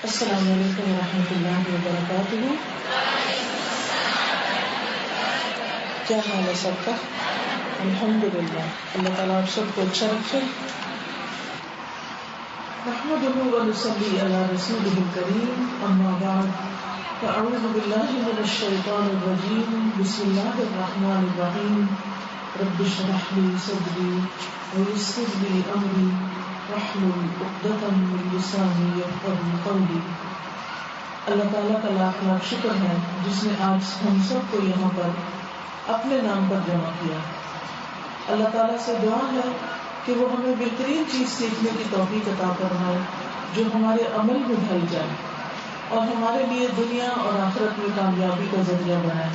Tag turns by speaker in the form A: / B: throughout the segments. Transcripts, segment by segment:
A: السلام علیکم ورحمۃ اللہ وبرکاتہ. کیا حال ہے سب کا؟ الحمدللہ. اللہ تعالیٰ آپ سب کو اچھا رکھے. نحمدہ ونصلی علی رسولہ الکریم. اما بعد فاعوذ باللہ من الشیطان الرجیم. بسم اللہ الرحمن الرحیم. رب اشرح لی صدری ویسر لی امری واحلل عقدۃ من لسانی یفقهوا قولی. اللہ تعالیٰ کا لاکھ لاکھ شکر ہے جس نے آج ہم سب کو یہاں پر اپنے نام پر جمع کیا. اللہ تعالیٰ سے دعا ہے کہ وہ ہمیں بہترین چیز سیکھنے کی توفیق عطا فرمائے جو ہمارے عمل میں ڈھل جائے اور ہمارے لیے دنیا اور آخرت میں کامیابی کا ذریعہ بنائے.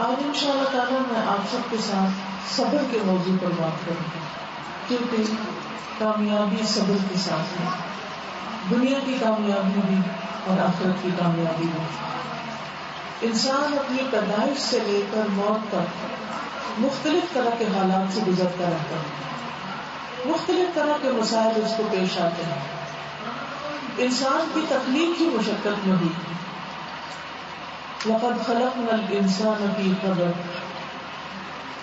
A: آج انشاءاللہ تعالیٰ میں آپ سب کے ساتھ صبر کے موضوع پر بات کروں گی کیونکہ کامیابی صبر کے ساتھ ہے. دنیا کی کامیابی بھی اور آخرت کی کامیابی بھی. انسان اپنی پیدائش سے لے کر موت تک مختلف طرح کے حالات سے گزرتا رہتا ہے. مختلف طرح کے مسائل اس کو پیش آتے ہیں. انسان کی تخلیق ہی مشقت میں ہوئی. لقد خلقنا الانسان فی قبر.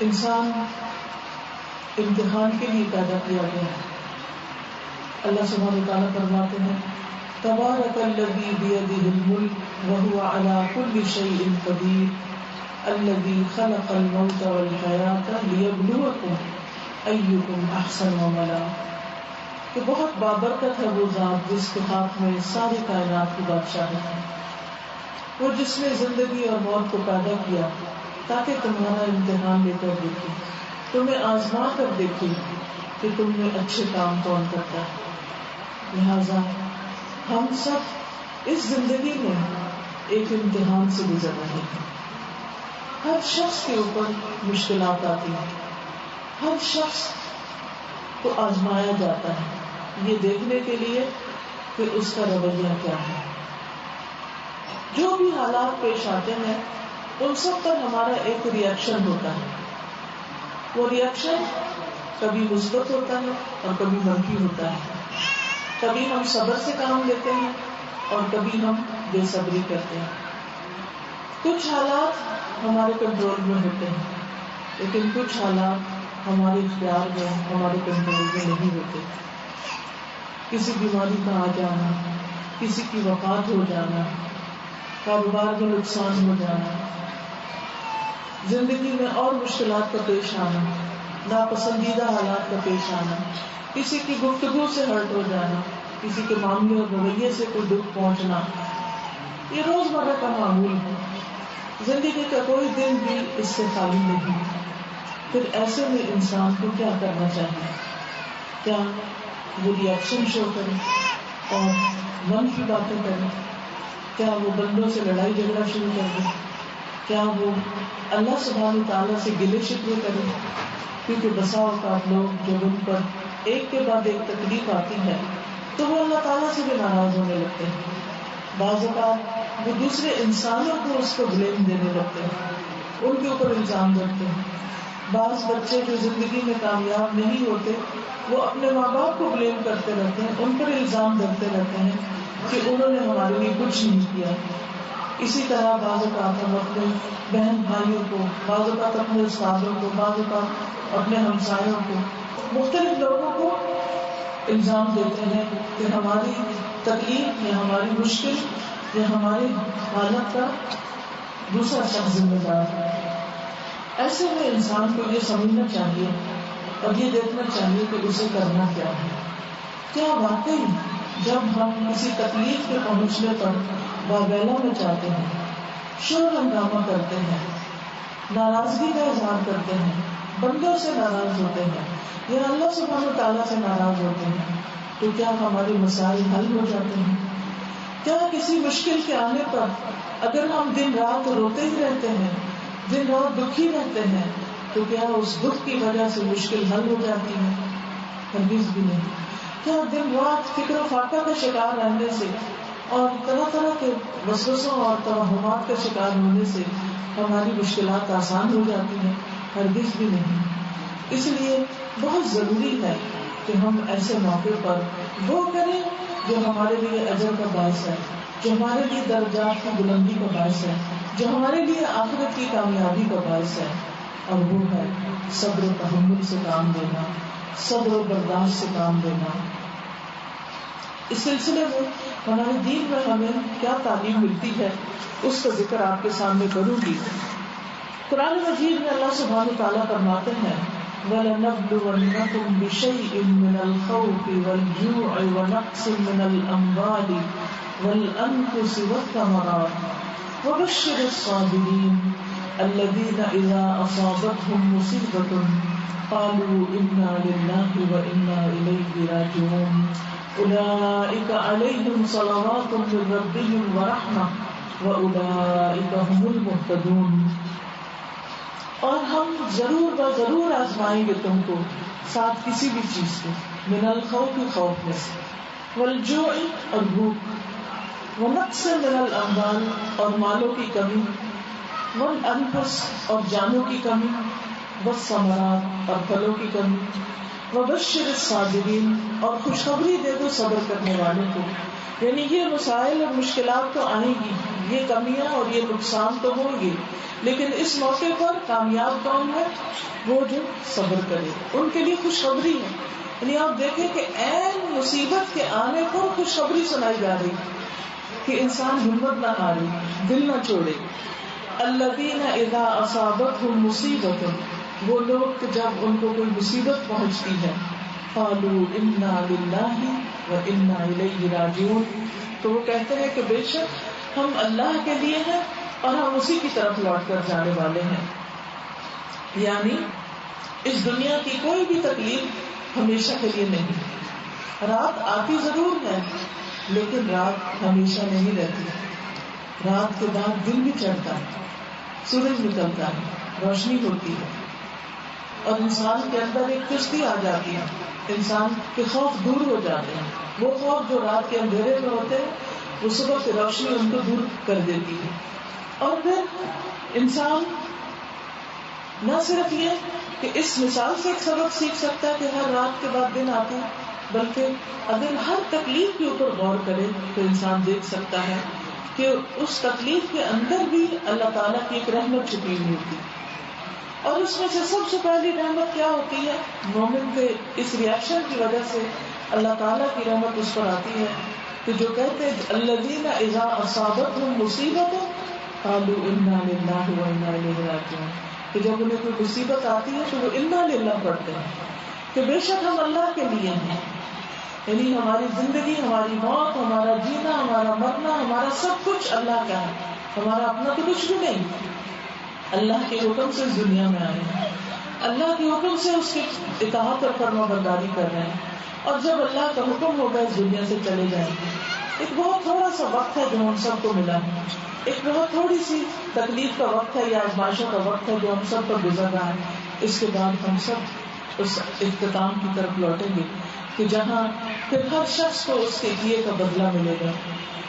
A: انسان امتحان کے لیے پیدا کیا گیا ہے. اللہ سبحانہ وتعالیٰ فرماتے ہیں تبارک الذی بیدہ الملک وہو علی کل شیء قدیر الذی خلق الموت والحیاۃ لیبلوکم ایکم احسن عملا. کہ بہت بابرکت ہے وہ ذات جس کے ہاتھ میں ساری کائنات کی بادشاہت ہے. وہ جس نے زندگی اور موت کو پیدا کیا تاکہ تمہارا امتحان لے کر دیکھے, تمہیں آزما کر دیکھے کہ تم میں اچھے کام کون کرتا ہے. لہذا ہم سب اس زندگی میں ایک امتحان سے گزر رہے ہیں. ہر شخص کے اوپر مشکلات آتی ہیں. ہر شخص کو آزمایا جاتا ہے یہ دیکھنے کے لیے کہ اس کا رویہ کیا ہے. جو بھی حالات پیش آتے ہیں ان سب پر ہمارا ایک ری ایکشن ہوتا ہے. وہ ری ایکشن کبھی مثبت ہوتا ہے اور کبھی منفی ہوتا ہے. کبھی ہم صبر سے کام لیتے ہیں اور کبھی ہم بے صبری کرتے ہیں. کچھ حالات ہمارے کنٹرول میں ہوتے ہیں لیکن کچھ حالات ہمارے اختیار میں, ہمارے کنٹرول میں نہیں ہوتے. کسی بیماری کا آ جانا, کسی کی وفات ہو جانا, کاروبار میں نقصان ہو جانا, زندگی میں اور مشکلات کا پیش آنا, ناپسندیدہ حالات کا پیش آنا, کسی کی گفتگو سے ہرٹ ہو جانا, کسی کے معاملے اور رویے سے کوئی دکھ پہنچنا, یہ روزمرہ کا معمول ہے. زندگی کا کوئی دن بھی اس سے خالی نہیں. پھر ایسے میں انسان کو کیا کرنا چاہیے؟ کیا وہ ری ایکشن شو کرے اور منفی باتیں کرے؟ کیا وہ بندوں سے لڑائی جھگڑا شروع کر دے؟ کیا وہ اللہ سبحانہ تعالیٰ سے گلے شکوے کرے؟ کیونکہ بسا اوقات لوگ جب ان پر ایک کے بعد ایک تکلیف آتی ہے تو وہ اللہ تعالیٰ سے بھی ناراض ہونے لگتے ہیں. بعض اوقات وہ دوسرے انسانوں کو اس کو بلیم دینے لگتے ہیں, ان کے اوپر الزام رکھتے ہیں. بعض بچے جو زندگی میں کامیاب نہیں ہوتے وہ اپنے ماں باپ کو بلیم کرتے رہتے ہیں, ان پر الزام رکھتے رہتے ہیں کہ انہوں نے ہمارے لیے کچھ نہیں کیا. اسی طرح بعض اوقات ہم اپنے بہن بھائیوں کو, بعض اوقات اپنے استادوں کو, بعض اوقات اپنے ہمسایوں کو, مختلف لوگوں کو الزام دیتے ہیں کہ ہماری تکلیف یا ہماری مشکل یا ہماری حالت کا دوسرا شخص ذمہ دار ہے. ایسے میں انسان کو یہ سمجھنا چاہیے اور یہ دیکھنا چاہیے کہ اسے کرنا کیا ہے. کیا واقعی جب ہم کسی تکلیف کے پہنچنے پر واویلا میں جاتے ہیں, شور ہنگامہ کرتے ہیں, ناراضگی کا اظہار کرتے ہیں, بندوں سے ناراض ہوتے ہیں یا اللہ سبحانہ تعالیٰ سے ناراض ہوتے ہیں, تو کیا ہمارے مسائل حل ہو جاتے ہیں؟ کیا کسی مشکل کے آنے پر اگر ہم دن رات روتے ہی رہتے ہیں, دن رات دکھی رہتے ہیں, تو کیا اس دکھ کی وجہ سے مشکل حل ہو جاتی ہے؟ ہرگز بھی نہیں. کیا دن رات فکر و فاقہ کا شکار رہنے سے اور طرح طرح کے وسوسوں اور توہمات کا شکار ہونے سے ہماری مشکلات آسان ہو جاتی ہیں؟ ہرگز بھی نہیں. اس لیے بہت ضروری ہے کہ ہم ایسے موقع پر وہ کریں جو ہمارے لیے اجر کا باعث ہے، جو ہمارے لیے درجات کی بلندی کا باعث ہے، جو ہمارے لیے آخرت کی کامیابی کا باعث ہے، اور وہ ہے صبر و تحمل سے کام لینا، صبر و برداشت سے کام لینا۔ اس سلسلے میں ہمارے دین میں ہمیں کیا تعلیم ملتی ہے اس کا ذکر آپ کے سامنے کروں گی۔ قرآن مجید میں اللہ سبحانہ وتعالیٰ فرماتے ہیں وَلَنَبْلُوَنَّكُمْ بِشَيْءٍ مِّنَ الْخَوْفِ وَالْجُوعِ وَنَقْصٍ مِّنَ الْأَمْوَالِ وَالْأَنفُسِ وَالثَّمَرَاتِ وَبَشِّرِ الصَّابِرِينَ الَّذِينَ إِذَا أَصَابَتْهُم مُّصِيبَةٌ قَالُوا إِنَّا لِلَّهِ وَإِنَّا إِلَيْهِ رَاجِعُونَ أُولَٰئِكَ عَلَيْهِمْ صَلَوَاتٌ مِّن رَّبِّهِمْ وَرَحْمَةٌ وَأُولَٰئِكَ هُمُ الْمُهْتَدُونَ۔ اور ہم ضرور آزمائیں گے تم کو ساتھ کسی بھی چیز کو، من الخوف خوف میں سے، والجوع اور بھوک، ونقص من الاموال اور مالوں کی کمی، والانفس اور جانوں کی کمی، والثمرات اور پھلوں کی کمی، وبشر الصابرین اور خوشخبری دے دو صبر کرنے والوں کو۔ یعنی یہ مسائل اور مشکلات تو آئیں گی، یہ کمیاں اور یہ نقصان تو ہوں گے، لیکن اس موقع پر کامیاب کون ہے؟ وہ جو صبر کرے، ان کے لیے خوشخبری ہے۔ یعنی آپ دیکھیں کہ عین مصیبت کے آنے پر خوشخبری سنائی جا رہی کہ انسان ہمت نہ ہارے، دل نہ چھوڑے۔ الذین اذا اصابتهم مصیبۃ، وہ لوگ کہ جب ان کو کوئی مصیبت پہنچتی ہے، قالوا انا للہ وانا الیہ راجعون، تو وہ کہتے ہیں کہ بے شک ہم اللہ کے لیے ہیں اور ہم اسی کی طرف لوٹ کر جانے والے ہیں۔ یعنی اس دنیا کی کوئی بھی تکلیف ہمیشہ کے لیے نہیں، رات آتی ضرور ہے لیکن رات ہمیشہ نہیں رہتی، رات کے بعد دن بھی چڑھتا ہے، سورج نکلتا ہے، روشنی ہوتی ہے، اور انسان کے اندر ایک چستی آ جاتی ہے، انسان کے خوف دور ہو جاتے ہیں، وہ خوف جو رات کے اندھیرے میں ہوتے ہیں وہ صبح کی روشنی ان کو دور کر دیتی ہے۔ اور پھر انسان نہ صرف یہ کہ اس مثال سے ایک سبق سیکھ سکتا ہے کہ ہر رات کے بعد دن آتے ہیں، بلکہ اگر ہر تکلیف کے اوپر غور کرے تو انسان دیکھ سکتا ہے کہ اس تکلیف کے اندر بھی اللہ تعالیٰ کی ایک رحمت چھپی ہوئی ہوتی ہے۔ اور اس میں سے سب سے پہلی رحمت کیا ہوتی ہے؟ مومن کے اس ریئیکشن کی وجہ سے اللہ تعالیٰ کی رحمت اس پر آتی ہے کہ جو کہتے ہیں الذین اذا اصابتهم مصیبۃ قالوا انا للہ وانا الیہ راجعون، کہ جب انہیں کوئی مصیبت آتی ہے تو وہ انا للہ پڑھتے ہیں کہ بے شک ہم اللہ کے لیے ہیں، یعنی ہماری زندگی، ہماری موت، ہمارا جینا، ہمارا مرنا، ہمارا سب کچھ اللہ کا ہے، ہمارا اپنا تو کچھ بھی نہیں، اللہ کے حکم سے اس دنیا میں آئے ہیں، اللہ کے حکم سے اس کی اطاعت اور فرما برداری کر رہے ہیں، اور جب اللہ کا حکم ہوگا اس دنیا سے چلے جائیں گے۔ ایک بہت تھوڑا سا وقت ہے جو ہم سب کو ملا ہے، ایک بہت تھوڑی سی تکلیف کا وقت ہے یا آزمائشوں کا وقت ہے جو ہم سب پر گزر رہا ہے، اس کے بعد ہم سب اس اختتام کی طرف لوٹیں گے کہ جہاں پھر ہر شخص کو اس کے کیے کا بدلہ ملے گا،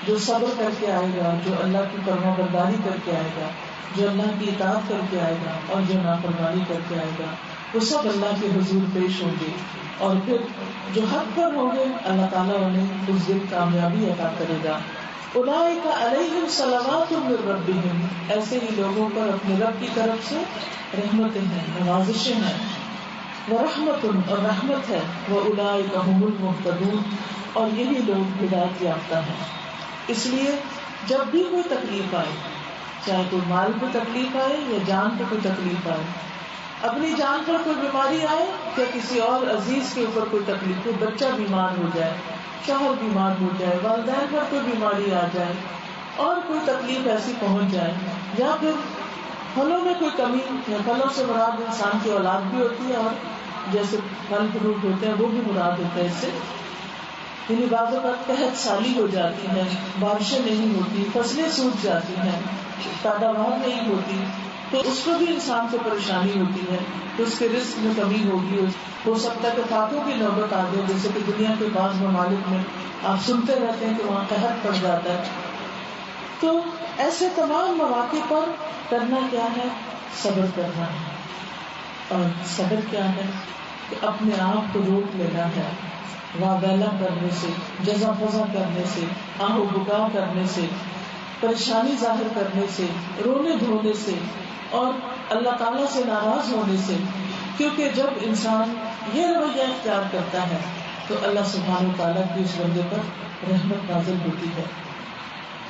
A: جو صبر کر کے آئے گا، جو اللہ کی فرما برداری کر کے آئے گا، جو اللہ کی اطاعت کر کے آئے گا، اور جو نافرمانی کر کے آئے گا، وہ سب اللہ کے حضور پیش ہوں گے، اور پھر جو حق پر ہوں گے اللہ تعالیٰ انہیں اس دن کامیابی عطا کرے گا۔ اولئک علیہم صلوات من ربہم، ایسے ہی لوگوں پر اپنے رب کی طرف سے رحمتیں ہیں، نوازشیں ہیں، ورحمت اور رحمت ہے، واولئک هم المہتدون، اور یہی لوگ ہدایت یافتہ ہیں۔ اس لیے جب بھی کوئی تکلیف آئے، چاہے کوئی مال پہ تکلیف آئے یا جان پہ کوئی تکلیف آئے، اپنی جان پر کوئی بیماری آئے یا کسی اور عزیز کے اوپر کوئی تکلیف، کوئی بچہ بیمار ہو جائے، شوہر بیمار ہو جائے، والدین پر کوئی بیماری آ جائے، اور کوئی تکلیف ایسی پہنچ جائے، یا پھر پھلوں میں کوئی کمی، یا پھلوں سے مراد انسان کی اولاد بھی ہوتی ہے، اور جیسے پھل فروٹ ہوتے ہیں وہ بھی مراد ہوتا ہے اس سے، یعنی بعض اوقات قحط سالی ہو جاتی ہے، بارشیں نہیں ہوتی، فصلیں سوکھ جاتی ہیں، پیداوار نہیں ہوتی، تو اس کو بھی انسان سے پریشانی ہوتی ہے، تو اس کے رزق میں کمی ہوگی، ہو سکتا ہے کہ فاتحوں کی نوبت آ جائے، جیسے کہ دنیا کے بعض ممالک میں آپ سنتے رہتے ہیں کہ وہاں قحط پڑ جاتا ہے۔ تو ایسے تمام مواقع پر کرنا کیا ہے؟ صبر کرنا ہے، اور صبر کیا ہے کہ اپنے آپ کو روک لینا ہے، واویلا کرنے سے، جزا فضا کرنے سے، آہ و بکا کرنے سے، پریشانی ظاہر کرنے سے، رونے دھونے سے اور اللہ تعالیٰ سے ناراض ہونے سے. کیونکہ جب انسان یہ رویہ اختیار کرتا ہے تو اللہ سبحانہ وتعالیٰ کی اس بندے پر رحمت نازل ہوتی ہے.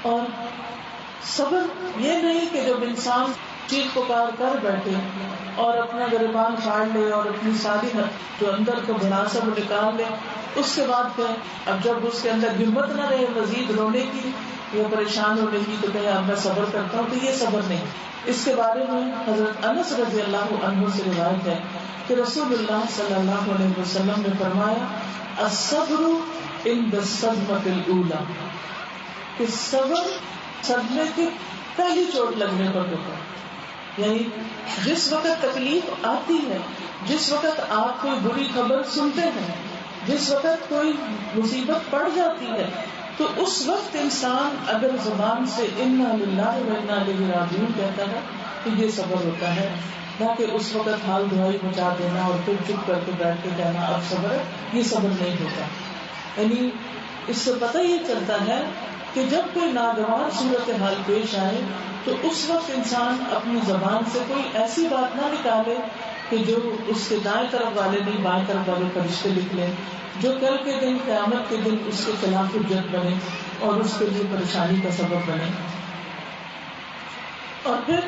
A: اور صبر یہ نہیں کہ جب انسان چیخ پکار کر بیٹھے اور اپنا گریبان پھاڑ لے اور اپنی ساری جو اندر کا بھڑاسا وہ نکال لے، اس کے بعد کہ اب جب اس کے اندر ہمت نہ رہے مزید رونے کی یا پریشان ہونے کی تو کہے اب میں صبر کرتا ہوں، تو یہ صبر نہیں. اس کے بارے میں حضرت انس رضی اللہ عنہ سے روایت ہے کہ رسول اللہ صلی اللہ علیہ وسلم نے فرمایا الصبر عند الصدمۃ الاولی، کہ صبر صدمے کی پہلی چوٹ لگنے پر ہوتا ہے. یعنی جس وقت تکلیف آتی ہے، جس وقت آپ کوئی بری خبر سنتے ہیں، جس وقت کوئی مصیبت پڑ جاتی ہے، تو اس وقت انسان اگر زبان سے انا للہ و انا الیہ راجعون کہتا ہے تو یہ صبر ہوتا ہے. نہ کہ اس وقت حال دعائی مچا دینا اور پھر چپ کر کے بیٹھ کے کہنا اب صبر ہے، یہ صبر نہیں ہوتا. یعنی اس سے پتہ یہ چلتا ہے کہ جب کوئی ناگوار صورتحال پیش آئے تو اس وقت انسان اپنی زبان سے کوئی ایسی بات نہ نکالے کہ جو اس کے دائیں طرف والے نہیں بائیں طرف والے فرشتے لکھ لیں، جو کل کے دن قیامت کے دن اس کے خلاف حجت بنے اور اس کے لیے پریشانی کا سبب بنے. اور پھر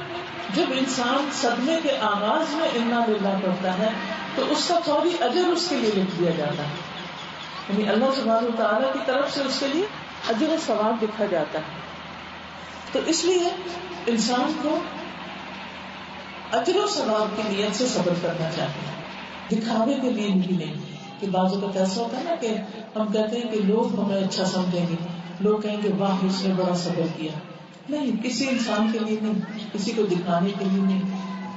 A: جب انسان صدمے کے آغاز میں انا للہ پڑھتا ہے تو اس کا فوری اجر اس کے لیے لکھ دیا جاتا ہے. یعنی اللہ سبحانہ وتعالیٰ کی طرف سے اس کے لیے اجر و ثواب لکھا جاتا ہے. تو اس لیے انسان کو اجر و ثواب کی نیت سے صبر کرنا چاہیے، دکھاوے کے لیے نہیں. کہ بعض اوقات ایسا ہوتا ہے نا کہ ہم کہتے ہیں کہ لوگ ہمیں اچھا سمجھیں گے، لوگ کہیں گے واہ اس نے بڑا صبر کیا. نہیں، کسی انسان کے لیے نہیں، کسی کو دکھانے کے لیے نہیں،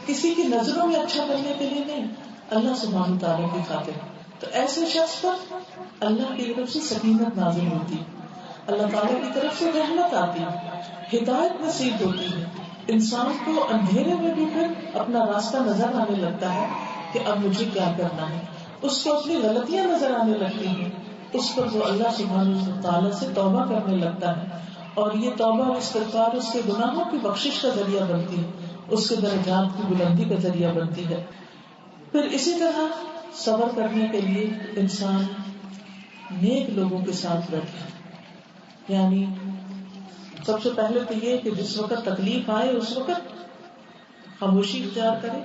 A: کسی کی نظروں میں اچھا کرنے کے لیے نہیں، اللہ سبحانہ تعالیٰ کی خاطر. تو ایسے شخص پر اللہ کی طرف سے سکینت نازل ہوتی، اللہ تعالیٰ کی طرف سے رحمت آتی، ہدایت نصیب ہوتی ہے. انسان کو اندھیرے میں بھی پھر اپنا راستہ نظر آنے لگتا ہے کہ اب مجھے کیا کرنا ہے. اس کو اپنی غلطیاں نظر آنے لگتی ہیں، اس پر وہ اللہ سبحانہ تعالیٰ سے توبہ کرنے لگتا ہے، اور یہ توبہ اور استغفار اس کے گناہوں کی بخشش کا ذریعہ بنتی ہے، اس کے درجات کی بلندی کا ذریعہ بنتی ہے. پھر اسی طرح صبر کرنے کے لیے انسان نیک لوگوں کے ساتھ بیٹھے. یعنی سب سے پہلے تو یہ کہ جس وقت تکلیف آئے اس وقت خاموشی اختیار کرے،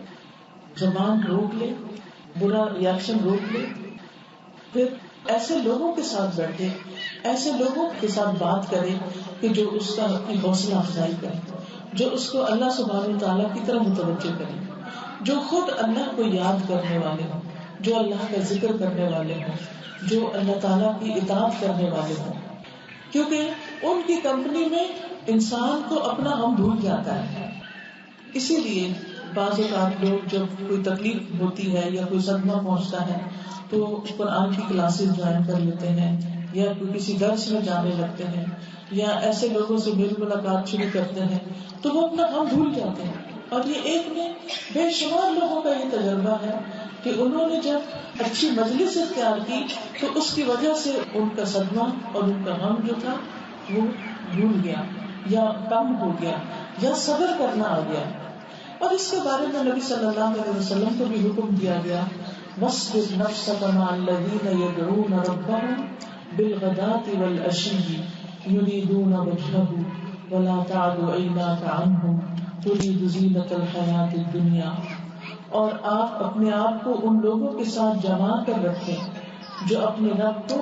A: زبان روک لے، برا ریاکشن روک لے. پھر ایسے لوگوں کے ساتھ بیٹھے، ایسے لوگوں کے ساتھ بات کرے کہ جو اس کا اپنی حوصلہ افزائی کرے، جو اس کو اللہ سبحانہ تعالیٰ کی طرف متوجہ کرے، جو خود اللہ کو یاد کرنے والے ہوں، جو اللہ کا ذکر کرنے والے ہوں، جو اللہ تعالیٰ کی اطاعت کرنے والے ہوں. کیونکہ ان کی کمپنی میں انسان کو اپنا غم بھول جاتا ہے. اسی لیے بعض اوقات لوگ جب کوئی تکلیف ہوتی ہے یا کوئی صدمہ پہنچتا ہے تو قرآن کی کلاسز جوائن کر لیتے ہیں یا کسی درس میں جانے لگتے ہیں یا ایسے لوگوں سے میل ملاقات شروع کرتے ہیں تو وہ اپنا غم بھول جاتے ہیں. اور یہ ایک میں بے شمار لوگوں کا یہ تجربہ ہے کہ انہوں نے جب اچھی مجلس اختیار کی تو اس کی وجہ سے ان کا صدمہ اور ان کا غم جو تھا وہ بھول گیا یا کم ہو گیا یا صبر کرنا آ گیا. اور اس کے بارے میں نبی صلی اللہ علیہ وسلم کو بھی حکم دیا گیا وَاصْبِرْ نَفْسَكَ مَعَ الَّذِينَ يَدْعُونَ رَبَّهُمْ بِالْغَدَاةِ وَالْعَشِيِّ يُرِيدُونَ وَجْهَهُ وَلَا تَعْدُ عَيْنَاكَ عَنْهُمْ تُرِيدُ زِينَةَ الْحَيَاةِ الدُّنْيَا. اور آپ اپنے آپ کو ان لوگوں کے ساتھ جما کر رکھیں جو اپنے رب کو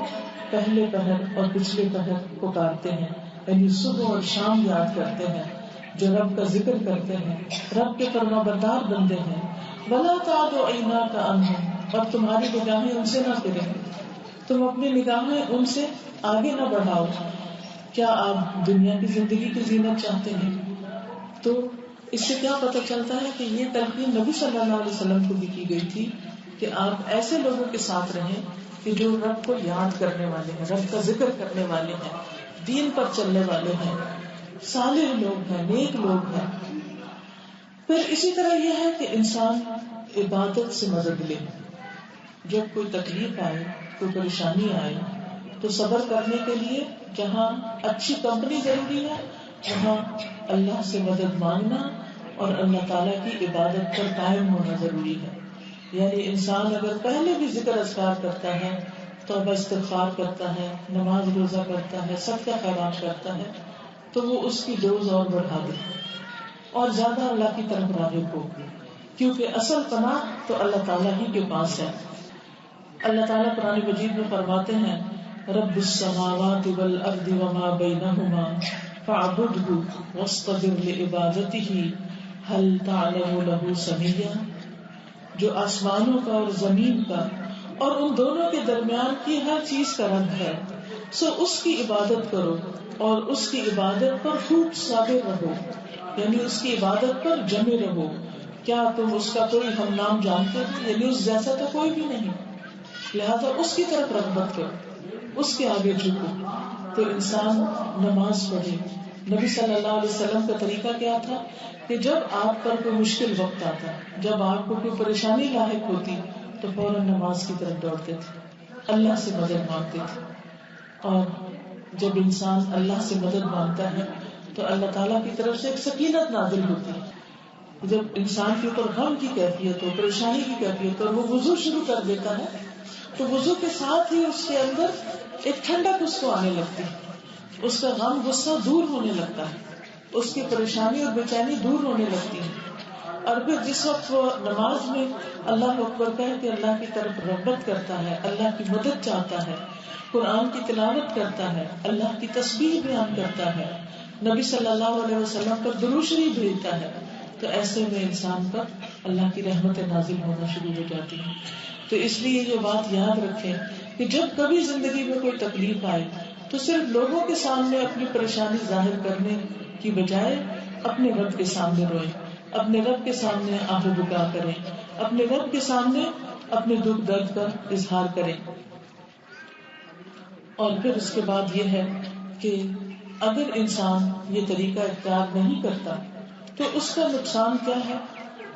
A: پہلے پہر اور پچھلے پہر پکارتے ہیں، یعنی صبح اور شام یاد کرتے ہیں، جو رب کا ذکر کرتے ہیں، رب کے فرمانبردار بندے ہیں. وَلَا تَعْدُ عَيْنَاكَ عَنْهُمْ، اور تمہاری نگاہیں ان سے نہ پھریں، تم اپنی نگاہیں ان سے آگے نہ بڑھاؤ. کیا آپ دنیا کی زندگی کی زینت چاہتے ہیں؟ تو اس سے کیا پتہ چلتا ہے کہ یہ تلقین نبی صلی اللہ علیہ وسلم کو بھی کی گئی تھی کہ آپ ایسے لوگوں کے ساتھ رہیں کہ جو رب کو یاد کرنے والے ہیں، رب کا ذکر کرنے والے ہیں، دین پر چلنے والے ہیں، صالح لوگ ہیں، نیک لوگ ہیں. پھر اسی طرح یہ ہے کہ انسان عبادت سے مدد لے. جب کوئی تکلیف آئے کوئی پریشانی آئے تو صبر کرنے کے لیے جہاں اچھی کمپنی ضروری ہے وہاں اللہ سے مدد مانگنا اور اللہ تعالیٰ کی عبادت پر قائم ہونا ضروری ہے. یعنی انسان اگر پہلے بھی ذکر اذکار کرتا ہے، توبہ استغفار کرتا ہے، نماز روزہ کرتا ہے، صدقہ خیرات کرتا ہے، تو وہ اس کی ڈوز اور بڑھا دے اور زیادہ اللہ کی طرف راغب ہو، کیونکہ اصل پناہ تو اللہ تعالیٰ ہی کے پاس ہے. اللہ تعالیٰ قرآن مجید میں فرماتے ہیں رب السماوات والارض وما بینہما فاعبدہ واصطبر لعبادتہ هل تعلم له سمیا. جو آسمانوں کا اور زمین کا اور ان دونوں کے درمیان کی ہر چیز کا رب ہے، سو اس کی عبادت کرو اور اس کی عبادت پر خوب صابر رہو، یعنی اس کی عبادت پر جمے رہو. کیا تم اس کا کوئی ہم نام جانتے ہو؟ یعنی اس جیسا تو کوئی بھی نہیں، لہذا اس کی طرف رغبت کرو، اس کے آگے جھکو. تو انسان نماز پڑھے. نبی صلی اللہ علیہ وسلم کا طریقہ کیا تھا کہ جب آپ پر کوئی مشکل وقت آتا، جب آپ کو کوئی پریشانی لاحق ہوتی تو فوراً نماز کی طرف دوڑتے تھے، اللہ سے مدد مانگتے تھے. اور جب انسان اللہ سے مدد مانگتا ہے تو اللہ تعالیٰ کی طرف سے ایک سکینت نازل ہوتی ہے. جب انسان کے اوپر غم کی کیفیت ہو، پریشانی کی کیفیت ہو، وہ وضو شروع کر دیتا ہے تو وضو کے ساتھ ہی اس کے اندر ایک ٹھنڈک اس کو آنے لگتی ہے، اس کا غم غصہ دور ہونے لگتا ہے، اس کی پریشانی اور بے چینی دور ہونے لگتی ہے. اور پھر جس وقت وہ نماز میں اللہ اکبر کہہ کے اللہ کی طرف رغبت کرتا ہے، اللہ کی مدد چاہتا ہے، قرآن کی تلاوت کرتا ہے، اللہ کی تسبیح بیان کرتا ہے، نبی صلی اللہ علیہ وسلم پر درود شریف بھیجتا ہے، تو ایسے میں انسان پر اللہ کی رحمت نازل ہونا شروع ہو جاتی ہے. تو اس لیے یہ بات یاد رکھیں کہ جب کبھی زندگی میں کوئی تکلیف آئے تو صرف لوگوں کے سامنے اپنی پریشانی ظاہر کرنے کی بجائے اپنے رب کے سامنے روئیں، اپنے رب کے سامنے آہ و بکا کریں، اپنے رب کے سامنے اپنے دکھ درد کا اظہار کریں. اور پھر اس کے بعد یہ ہے کہ اگر انسان یہ طریقہ اختیار نہیں کرتا تو اس کا نقصان کیا ہے؟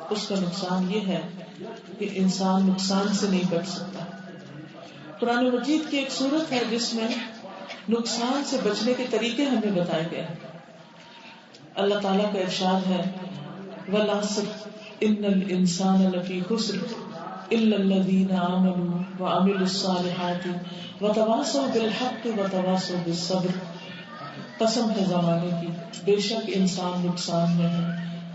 A: اس کا نقصان یہ ہے کہ انسان نقصان سے نہیں بچ سکتا. قرآن مجید کی ایک سورت ہے جس میں نقصان سے بچنے کے طریقے ہمیں بتائے گئے ہیں. اللہ تعالیٰ کا ارشاد ہے وَالْعَصْرِ إِنَّ الْإِنسَانَ لَفِي خُسْرٍ إِلَّا الَّذِينَ آمَنُوا وَعَمِلُوا الصَّالِحَاتِ وَتَوَاصَوْا بِالْحَقِّ وَتَوَاصَوْا بِالصَّبْرِ. قسم ہے زمانے کی، بے شک انسان نقصان میں ہے،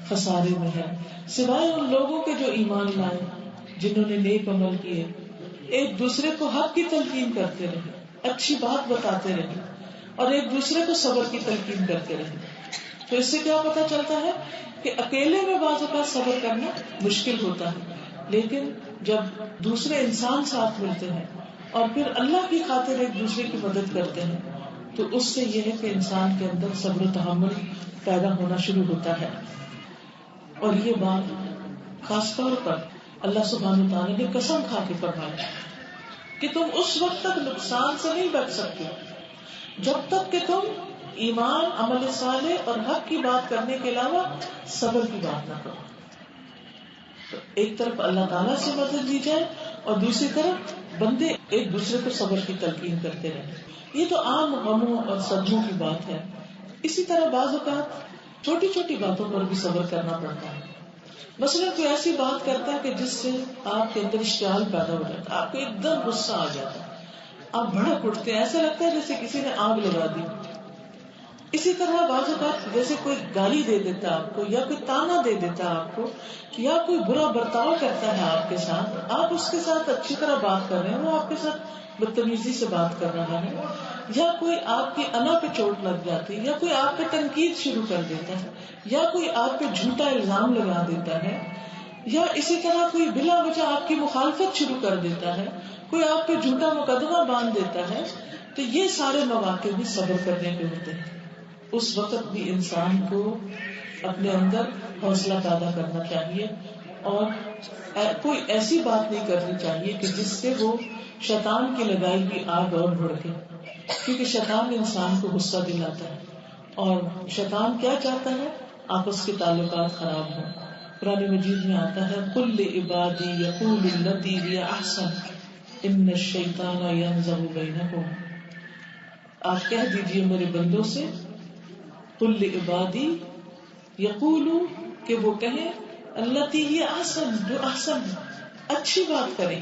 A: خسارے میں ہے، سوائے ان لوگوں کے جو ایمان لائے، جنہوں نے نیک عمل کیے، ایک دوسرے کو حق کی تلقین کرتے رہے، اچھی بات بتاتے رہے اور ایک دوسرے کو صبر کی تلقین کرتے رہے. تو اس سے کیا پتہ چلتا ہے کہ اکیلے میں بعض اوقات صبر کرنا مشکل ہوتا ہے، لیکن جب دوسرے انسان ساتھ ملتے ہیں اور پھر اللہ کی خاطر ایک دوسرے کی مدد کرتے ہیں تو اس سے یہ ہے کہ انسان کے اندر صبر و تحمل پیدا ہونا شروع ہوتا ہے. اور یہ بات خاص طور پر اللہ سبحانہ تعالیٰ نے قسم کھا کے فرمایا کہ تم اس وقت تک نقصان سے نہیں بچ سکتے جب تک کہ تم ایمان، عمل صالح اور حق کی بات کرنے کے علاوہ صبر کی بات نہ کرو. تو ایک طرف اللہ تعالیٰ سے مدد لی جائے اور دوسری طرف بندے ایک دوسرے کو صبر کی تلقین کرتے رہیں. یہ تو عام غموں اور صدموں کی بات ہے. اسی طرح بعض اوقات چھوٹی چھوٹی باتوں پر بھی صبر کرنا پڑتا ہے. مثلا کوئی ایسی بات کرتا ہے کہ جس سے آپ کے اندر اشتعال پیدا ہو جاتا ہے، آپ کو ایک دم غصہ آ جاتا ہے، آپ بھڑک اٹھتے ہیں، ایسا لگتا ہے جیسے کسی نے آگ لگا دی. اسی طرح بعض اوقات جیسے کوئی گالی دے دیتا ہے آپ کو، یا کوئی تانا دے دیتا ہے آپ کو، یا کوئی برا برتاؤ کرتا ہے آپ کے ساتھ، آپ اس کے ساتھ اچھی طرح بات کر رہے ہیں، وہ آپ کے ساتھ بدتمیزی سے بات کر رہا ہے، یا کوئی آپ کی انا پہ چوٹ لگ جاتی ہے، یا کوئی آپ پہ تنقید شروع کر دیتا ہے، یا کوئی آپ پہ جھوٹا الزام لگا دیتا ہے، یا اسی طرح کوئی بلا وجہ آپ کی مخالفت شروع کر دیتا ہے، کوئی آپ پہ جھوٹا مقدمہ باندھ دیتا ہے، تو یہ سارے مواقع بھی صبر کرنے کے ہوتے ہیں. اس وقت بھی انسان کو اپنے اندر حوصلہ پیدا کرنا چاہیے اور کوئی ایسی بات نہیں کرنی چاہیے کہ جس سے وہ شیطان کی لگائی ہوئی آگ اور بھڑکے، کیونکہ شیطان انسان کو غصہ دلاتا ہے اور شیطان کیا چاہتا ہے؟ آپس کے تعلقات خراب ہوں. قرآن مجید میں آتا ہے قل لعبادی یقولوا التی ہی احسن، ان الشیطان ینزغ بینکم، آپ کہہ دیجئے میرے بندوں سے، قل لعبادی یقولوا، کہ وہ کہیں، التی ہی احسن، جو احسن اچھی بات کریں،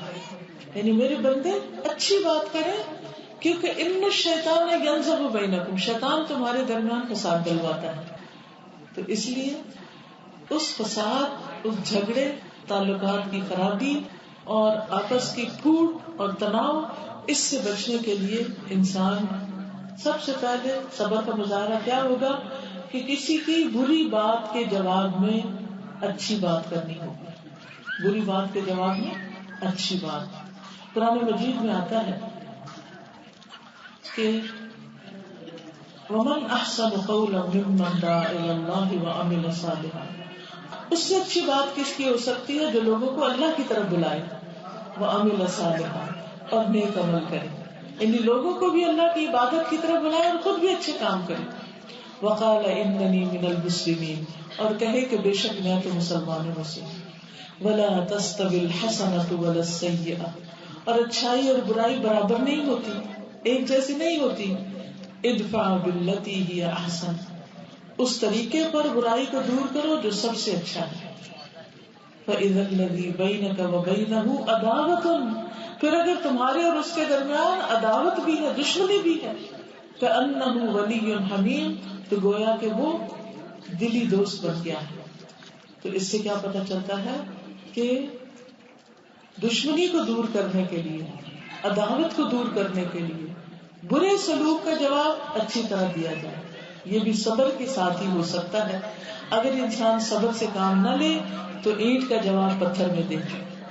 A: یعنی میرے بندے اچھی بات کریں، کیونکہ ان الشیطان ینزغ بینکم، شیطان تمہارے درمیان فساد ڈلواتا ہے. تو اس لیے اس فساد، اس جھگڑے، تعلقات کی خرابی اور آپس کی پھوٹ اور تناؤ، اس سے بچنے کے لیے انسان سب سے پہلے صبر کا مظاہرہ کیا ہوگا کہ کسی کی بری بات کے جواب میں اچھی بات کرنی ہوگی. بری بات کے جواب میں اچھی بات. قرآن مجید میں آتا ہے کہ وَمَنْ أَحْسَنُ قَوْلًا مِّمَّنْ دَعَا إِلَى اللَّهِ وَعَمِلَ صَالِحًا، اس سے اچھی بات کس کی ہو سکتی ہے جو لوگوں کو اللہ کی طرف بلائے، وَعَمِلَ صَالِحًا، اور نیک عمل کرے، یعنی لوگوں کو بھی اللہ کی عبادت کی طرف بلائے اور خود بھی اچھے کام کرے. وَقَالَ إِنَّنِي مِنَ الْمُسْلِمِينَ، اور کہے کہ بے شک میں تو مسلمانوں میں سے. وَلَا تَسْتَوِي الْحَسَنَةُ وَلَا السَّيِّئَةُ، اور اچھائی اور برائی برابر نہیں ہوتی، ایک جیسی نہیں ہوتی. ادفع باللتی ہی احسن، اس طریقے پر برائی کو دور کرو جو سب سے اچھا ہے. فَإِذَا الَّذِي بَيْنَكَ وَبَيْنَهُ عَدَاوَةٌ، پھر اگر تمہارے اور اس کے درمیان عداوت بھی ہے، دشمنی بھی ہے، كَأَنَّهُ وَلِيٌّ حَمِيمٌ، تو گویا کہ وہ دلی دوست بن گیا ہے. تو اس سے کیا پتہ چلتا ہے کہ دشمنی کو دور کرنے کے لیے، عداوت کو دور کرنے کے لیے برے سلوک کا جواب اچھی طرح دیا جائے. یہ بھی صبر کے ساتھ ہی ہو سکتا ہے. اگر انسان صبر سے کام نہ لے تو اینٹ کا جواب پتھر میں دے،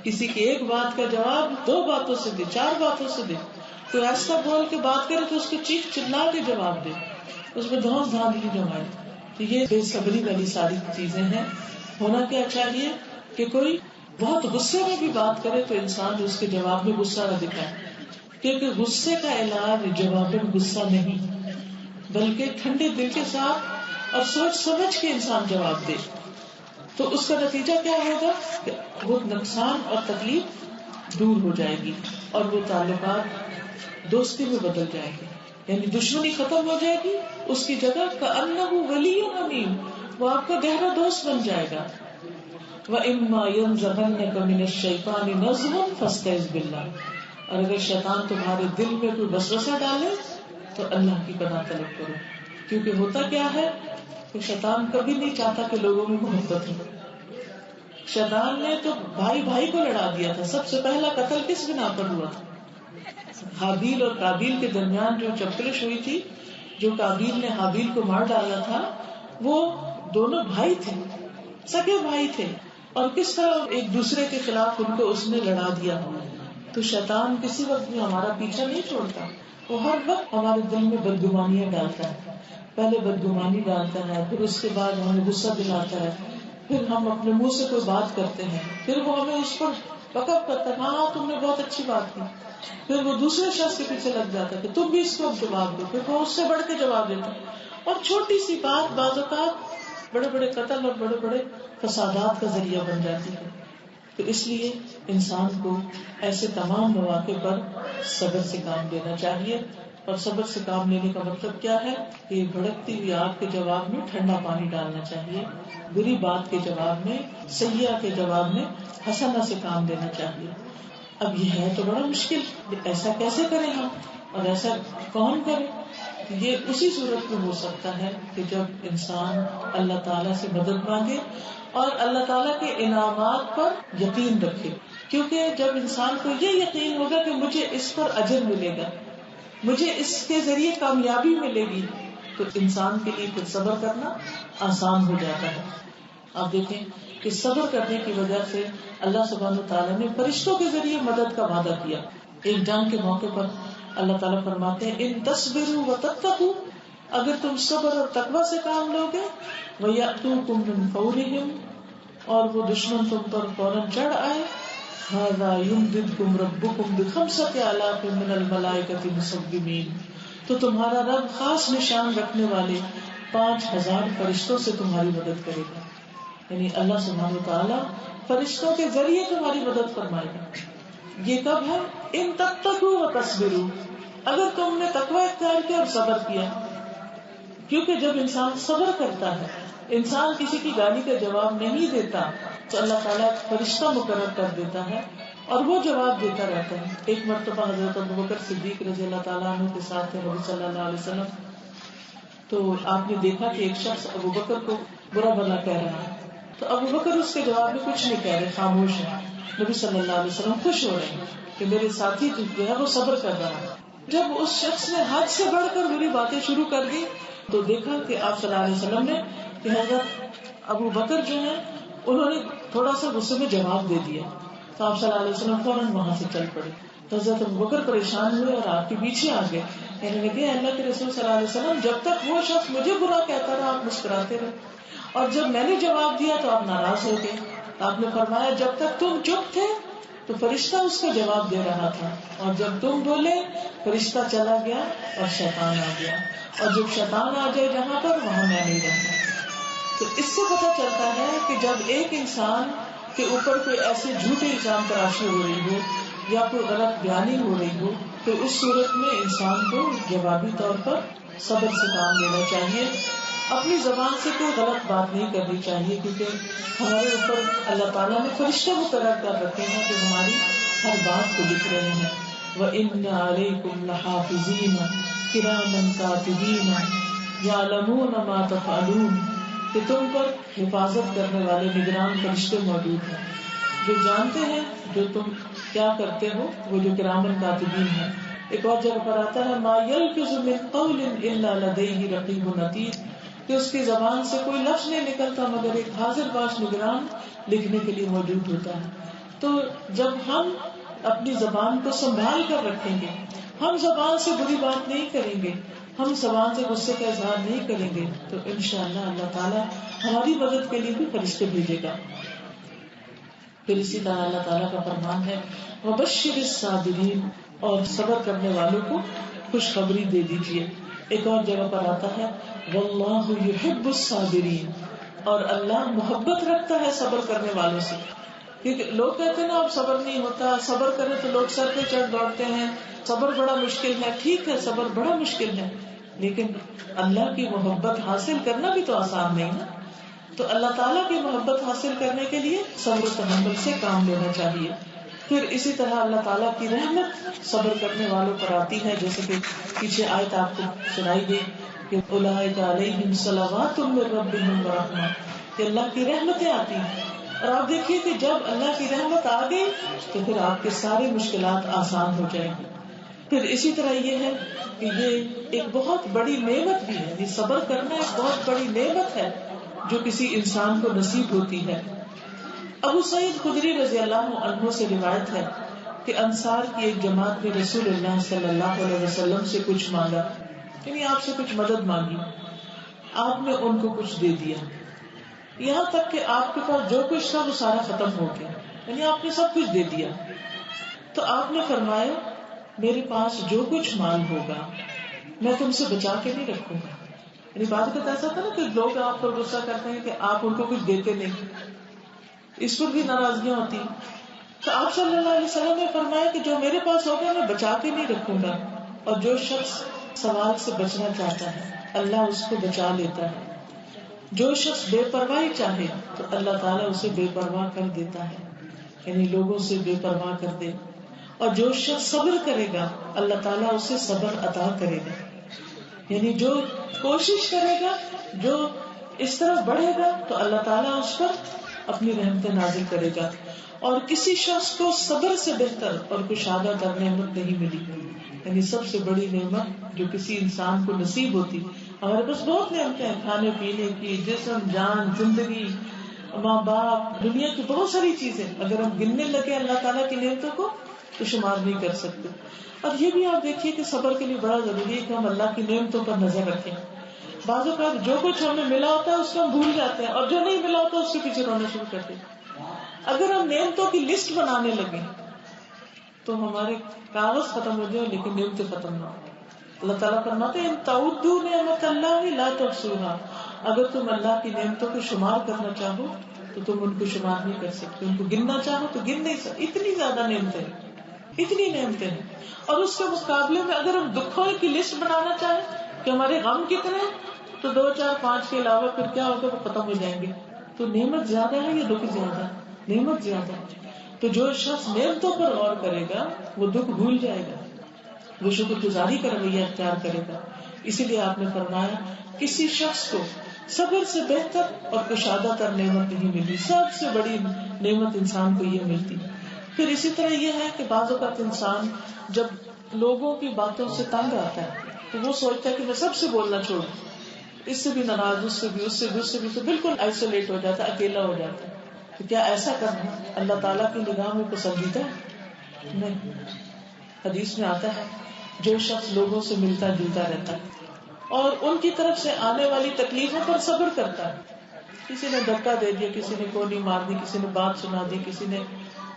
A: کسی کی ایک بات کا جواب 2 باتوں سے دے، 4 باتوں سے دے. کوئی ایسا بول کے بات کرے تو اس کو چیخ چلا کے جواب دے، اس میں دھوس دھاندلی جمائے. تو یہ بے صبری والی ساری چیزیں ہیں. ہونا کیا چاہیے کہ کوئی بہت غصے میں بھی بات کرے تو انسان اس کے جواب میں غصہ نہ دکھائے، کیونکہ غصے کا علاج جواباً غصہ نہیں، بلکہ ٹھنڈے دل کے ساتھ اور سوچ سمجھ کے انسان جواب دے. تو اس کا نتیجہ کیا ہوگا کہ وہ نقصان اور تکلیف دور ہو جائے گی اور وہ تعلقات دوستی میں بدل جائے گی، یعنی دشمنی ختم ہو جائے گی. اس کی جگہ کأنہ ولی حمیم، وہ آپ کا گہرا دوست بن جائے گا. وَإِمَّا يَنزَغَنَّكَ مِنَ الشَّيْطَانِ نَزْغٌ فَاسْتَعِذْ بِاللَّهِ، اور اگر شیطان تمہارے دل میں کوئی وسوسہ ڈالے تو اللہ کی پناہ طلب کرو. کیونکہ ہوتا کیا ہے کہ شیطان کبھی نہیں چاہتا کہ لوگوں میں محبت ہو. شیطان نے تو بھائی بھائی کو لڑا دیا تھا. سب سے پہلا قتل کس بنا پر ہوا تھا؟ حابیل اور قابیل کے درمیان جو چپکلش ہوئی تھی، جو قابیل نے حابیل کو مار ڈالا تھا، وہ دونوں بھائی تھے، سگے بھائی تھے، اور کس طرح ایک دوسرے کے خلاف ان کو اس نے لڑا دیا. تو شیطان کسی وقت بھی ہمارا پیچھا نہیں چھوڑتا، وہ ہر وقت ہمارے دل میں بدگمانیاں ڈالتا ہے. پہلے بدگمانی ڈالتا ہے، پھر اس کے بعد ہمیں غصہ دلاتا ہے، پھر ہم اپنے منہ سے کوئی بات کرتے ہیں، پھر وہ ہمیں اس پر وقف کرتا ہے، ہاں تم نے بہت اچھی بات کی. پھر وہ دوسرے شخص کے پیچھے لگ جاتا ہے کہ تم بھی اس کو جواب دو، پھر وہ اس سے بڑھ کے جواب دیتا ہے. اور چھوٹی سی بات بعض اوقات بڑے بڑے قتل اور بڑے بڑے فسادات کا ذریعہ بن جاتی ہے. تو اس لیے انسان کو ایسے تمام مواقع پر صبر سے کام لینا چاہیے. اور صبر سے کام لینے کا مطلب کیا ہے کہ بھڑکتی ہوئی آگ کے جواب میں ٹھنڈا پانی ڈالنا چاہیے، بری بات کے جواب میں، سیئہ کے جواب میں حسنہ سے کام لینا چاہیے. اب یہ ہے تو بڑا مشکل، ایسا کیسے کریں ہم، اور ایسا کون کرے؟ یہ اسی صورت میں ہو سکتا ہے کہ جب انسان اللہ تعالیٰ سے مدد مانگے اور اللہ تعالیٰ کے انعامات پر یقین رکھے. کیونکہ جب انسان کو یہ یقین ہوگا کہ مجھے اس پر اجر ملے گا، مجھے اس کے ذریعے کامیابی ملے گی، تو انسان کے لیے پھر صبر کرنا آسان ہو جاتا ہے. آپ دیکھیں کہ صبر کرنے کی وجہ سے اللہ سبحانہ وتعالیٰ نے فرشتوں کے ذریعے مدد کا وعدہ کیا. ایک جنگ کے موقع پر اللہ تعالیٰ فرماتے ہیں ان تصبروا وتتقوا، اگر تم صبر اور تقوی سے کام لو گے، وَيَأْتُوكُم مِّن فَوْرِهِمْ، اور وہ دشمن تم پر فوراً چڑھ آئے، هَذَا يُمْدِدْكُمْ رَبُّكُمْ بِخَمْسَةِ آلَافٍ مِّنَ الْمَلَائِكَةِ مُصَوِّمِينَ، تو تمہارا رب خاص نشان رکھنے والے 5000 فرشتوں سے تمہاری مدد کرے گا. یعنی اللہ سبحانہ وتعالیٰ فرشتوں کے ذریعے تمہاری مدد فرمائے گا. یہ کب ہے؟ ان تتقوا وتصبروا، اگر تم نے تقوی اختیار کیا اور صبر کیا. کیونکہ جب انسان صبر کرتا ہے، انسان کسی کی گالی کا جواب نہیں دیتا، تو اللہ تعالیٰ فرشتہ مقرر کر دیتا ہے اور وہ جواب دیتا رہتا ہے. ایک مرتبہ حضرت ابوبکر صدیق رضی اللہ تعالیٰ عنہ کے ساتھ نبی صلی اللہ علیہ وسلم، تو آپ نے دیکھا کہ ایک شخص ابوبکر کو برا بھلا کہہ رہا ہے، تو ابوبکر اس کے جواب میں کچھ نہیں کہہ رہے، خاموش ہے. نبی صلی اللہ علیہ وسلم خوش ہو رہے ہیں کہ میرے ساتھی جو ہے وہ صبر کر رہا ہے. جب اس شخص نے حد سے بڑھ کر بری باتیں شروع کر دی تو دیکھا کہ آپ صلی اللہ علیہ وسلم نے کہ حضرت ابو بکر جو ہے انہوں نے تھوڑا سا غصے میں جواب دے دیا، تو آپ صلی اللہ علیہ وسلم فوراً وہاں سے چل پڑے. تو حضرت ابو بکر پریشان ہوئے اور آپ کے پیچھے آ گئے، کہنے لگے اللہ کے رسول صلی اللہ علیہ وسلم جب تک وہ شخص مجھے برا کہتا رہا آپ مسکراتے رہے، اور جب میں نے جواب دیا تو آپ ناراض ہو گئے. آپ نے فرمایا جب تک تم چپ تھے تو فرشتہ اس کا جواب دے رہا تھا، اور جب تم بولے فرشتہ چلا گیا اور شیطان آ گیا، اور جب شیطان آ جائے جہاں پر وہاں میں نہیں رہتا. تو اس سے پتہ چلتا ہے کہ جب ایک انسان کے اوپر کوئی ایسے جھوٹے الزام تراشی ہو رہی ہو یا کوئی غلط بیانی ہو رہی ہو تو اس صورت میں انسان کو جوابی طور پر صبر سے کام لینا چاہیے. اپنی زبان سے کوئی غلط بات نہیں کرنی چاہیے، کیونکہ ہمارے اوپر اللہ تعالیٰ نے فرشتے مقرر کر رکھے ہیں جو ہماری ہر بات کو لکھ رہے ہیں. وَإِنَّ عَلَيْكُمْ لَحَافِظِينَ كِرَامًا كَاتِبِينَ يَعْلَمُونَ مَا تَفْعَلُونَ، کہ تم پر حفاظت کرنے والے نگران فرشتے موجود ہیں جو جانتے ہیں جو تم کیا کرتے ہو، وہ جو کرامن کاتبین ہیں. ایک اور جگہ پر آتا ہے ما یلفظ من قول الا لدیہ رقیب عتید، کہ اس کی زبان سے کوئی لفظ نہیں نکلتا مگر ایک حاضر باش نگران لکھنے کے لیے موجود ہوتا ہے. تو جب ہم اپنی زبان کو سنبھال کر رکھیں گے، ہم زبان سے بری بات نہیں کریں گے، ہم زبان سے غصے کا اظہار نہیں کریں گے، تو انشاءاللہ اللہ تعالیٰ ہماری مدد کے لیے بھی فرشتے بھیجے گا. پھر اسی طرح اللہ تعالیٰ کا فرمان ہے وَبَشِّرِ الصَّابِرِينَ، اور صبر کرنے والوں کو خوشخبری دے دیجیے. ایک اور جگہ پر آتا ہے وَاللَّهُ يُحِبُّ الصَّابِرِينَ، اور اللہ محبت رکھتا ہے صبر کرنے والوں سے. کیونکہ لوگ کہتے ہیں نا اب صبر نہیں ہوتا، صبر کرے تو لوگ سر پہ چڑھ دوڑتے ہیں، صبر بڑا مشکل ہے. ٹھیک ہے صبر بڑا مشکل ہے، لیکن اللہ کی محبت حاصل کرنا بھی تو آسان نہیں نا. تو اللہ تعالیٰ کی محبت حاصل کرنے کے لیے صبر و تحمل سے کام لینا چاہیے. پھر اسی طرح اللہ تعالیٰ کی رحمت صبر کرنے والوں پر آتی ہے، جیسے کہ پیچھے آیت آپ کو سنائی گئی کہ اولئک علیہم صلوات من ربہم ورحمہ، کہ اللہ کی رحمتیں آتی ہیں. اور آپ دیکھیے کہ جب اللہ کی رحمت آ گئی تو پھر آپ کے سارے مشکلات آسان ہو جائیں گی. پھر اسی طرح یہ ہے کہ یہ ایک بہت بڑی نعمت بھی ہے، یہ صبر کرنا ایک بہت بڑی نعمت ہے جو کسی انسان کو نصیب ہوتی ہے. ابو سعید خدری رضی اللہ عنہ سے روایت ہے کہ انصار کی ایک جماعت نے رسول اللہ صلی اللہ علیہ وسلم سے کچھ مانگا، یعنی آپ سے کچھ مدد مانگی، آپ نے ان کو کچھ دے دیا، یہاں تک کہ آپ کے پاس جو کچھ تھا وہ سارا ختم ہو گیا، یعنی آپ نے سب کچھ دے دیا. تو آپ نے فرمایا میرے پاس جو کچھ مال ہوگا میں تم سے بچا کے نہیں رکھوں گا. یعنی بات کا ایسا تھا نا کہ لوگ آپ پر غصہ کرتے ہیں کہ آپ ان کو کچھ دیتے نہیں، اس پر بھی ناراضگیاں ہوتی ہیں. تو آپ صلی اللہ علیہ وسلم نے فرمایا کہ جو میرے پاس ہوگا میں بچا کے نہیں رکھوں گا، اور جو شخص سوال سے بچنا چاہتا ہے اللہ اس کو بچا لیتا ہے. جو شخص بے پرواہی چاہے تو اللہ تعالیٰ اسے بے پرواہ کر دیتا ہے، یعنی لوگوں سے بے پرواہ کر دے. اور جو شخص صبر کرے گا اللہ تعالیٰ اسے صبر عطا کرے گا، یعنی جو کوشش کرے گا، جو اس طرح بڑھے گا تو اللہ تعالیٰ اس پر اپنی رحمتیں نازل کرے گا. اور کسی شخص کو صبر سے بہتر اور کشادہ تر نعمت نہیں ملی، یعنی سب سے بڑی نعمت جو کسی انسان کو نصیب ہوتی. ہمارے پاس بہت نعمتیں ہیں، کھانے پینے کی، جسم، جان، زندگی، ماں باپ، دنیا کی بہت ساری چیزیں، اگر ہم گننے لگے اللہ تعالیٰ کی نعمتوں کو تو شمار نہیں کر سکتے. اور یہ بھی آپ دیکھیے کہ صبر کے لیے بڑا ضروری ہے کہ ہم اللہ کی نعمتوں پر نظر رکھیں. بعض اوقات جو کچھ ہمیں ملا ہوتا ہے اس کو ہم بھول جاتے ہیں، اور جو نہیں ملا ہوتا اس کے پیچھے رونا شروع کرتے ہیں. اگر ہم نعمتوں کی لسٹ بنانے لگے تو ہمارے کاغذ ختم ہو جائے لیکن نعمتیں ختم نہ ہو. اللہ تعالیٰ فرماتے ہیں ان تعدوا نعمت اللہ لا تحصوها، اگر تم اللہ کی نعمتوں کو شمار کرنا چاہو تو تم ان کو شمار نہیں کر سکتے، ان کو گننا چاہو تو گن نہیں سکتے، اتنی زیادہ نعمتیں. اتنی نعمتیں ہیں. اور اس کے مقابلے میں اگر ہم دکھوں کی لسٹ بنانا چاہیں کہ ہمارے غم کتنے ہیں، تو 2 4 5 کے علاوہ پھر کیا ہوگا وہ ختم ہو جائیں گے. تو نعمت زیادہ ہے یا دکھ زیادہ؟ نعمت زیادہ ہے. تو جو شخص نعمتوں پر غور کرے گا وہ دکھ بھول جائے گا، وہ شکر گزاری کا رویہ اختیار کرے گا. اسی لیے آپ نے فرمایا کسی شخص کو صبر سے بہتر اور کشادہ تر نعمت نہیں ملی. سب سے بڑی نعمت انسان کو یہ ملتی. پھر اسی طرح یہ ہے کہ بعض اوقات انسان جب لوگوں کی باتوں سے تنگ آتا ہے تو وہ سوچتا ہے کہ میں سب سے بولنا چھوڑوں، اس سے بھی ناراض، اس سے بھی، اس سے بھی، اس سے بھی، تو بالکل آئسولیٹ ہو جاتا ہے، اکیلا ہو جاتا ہے. تو کیا ایسا کرنا اللہ تعالیٰ کی نگاہ میں پسندیدہ ہے؟ نہیں. حدیث میں آتا ہے جو شخص لوگوں سے ملتا جلتا رہتا ہے اور ان کی طرف سے آنے والی تکلیفوں پر صبر کرتا ہے، کسی نے دھکا دے دیا، کسی نے گولی مار دی، کسی نے بات سنا دی، کسی نے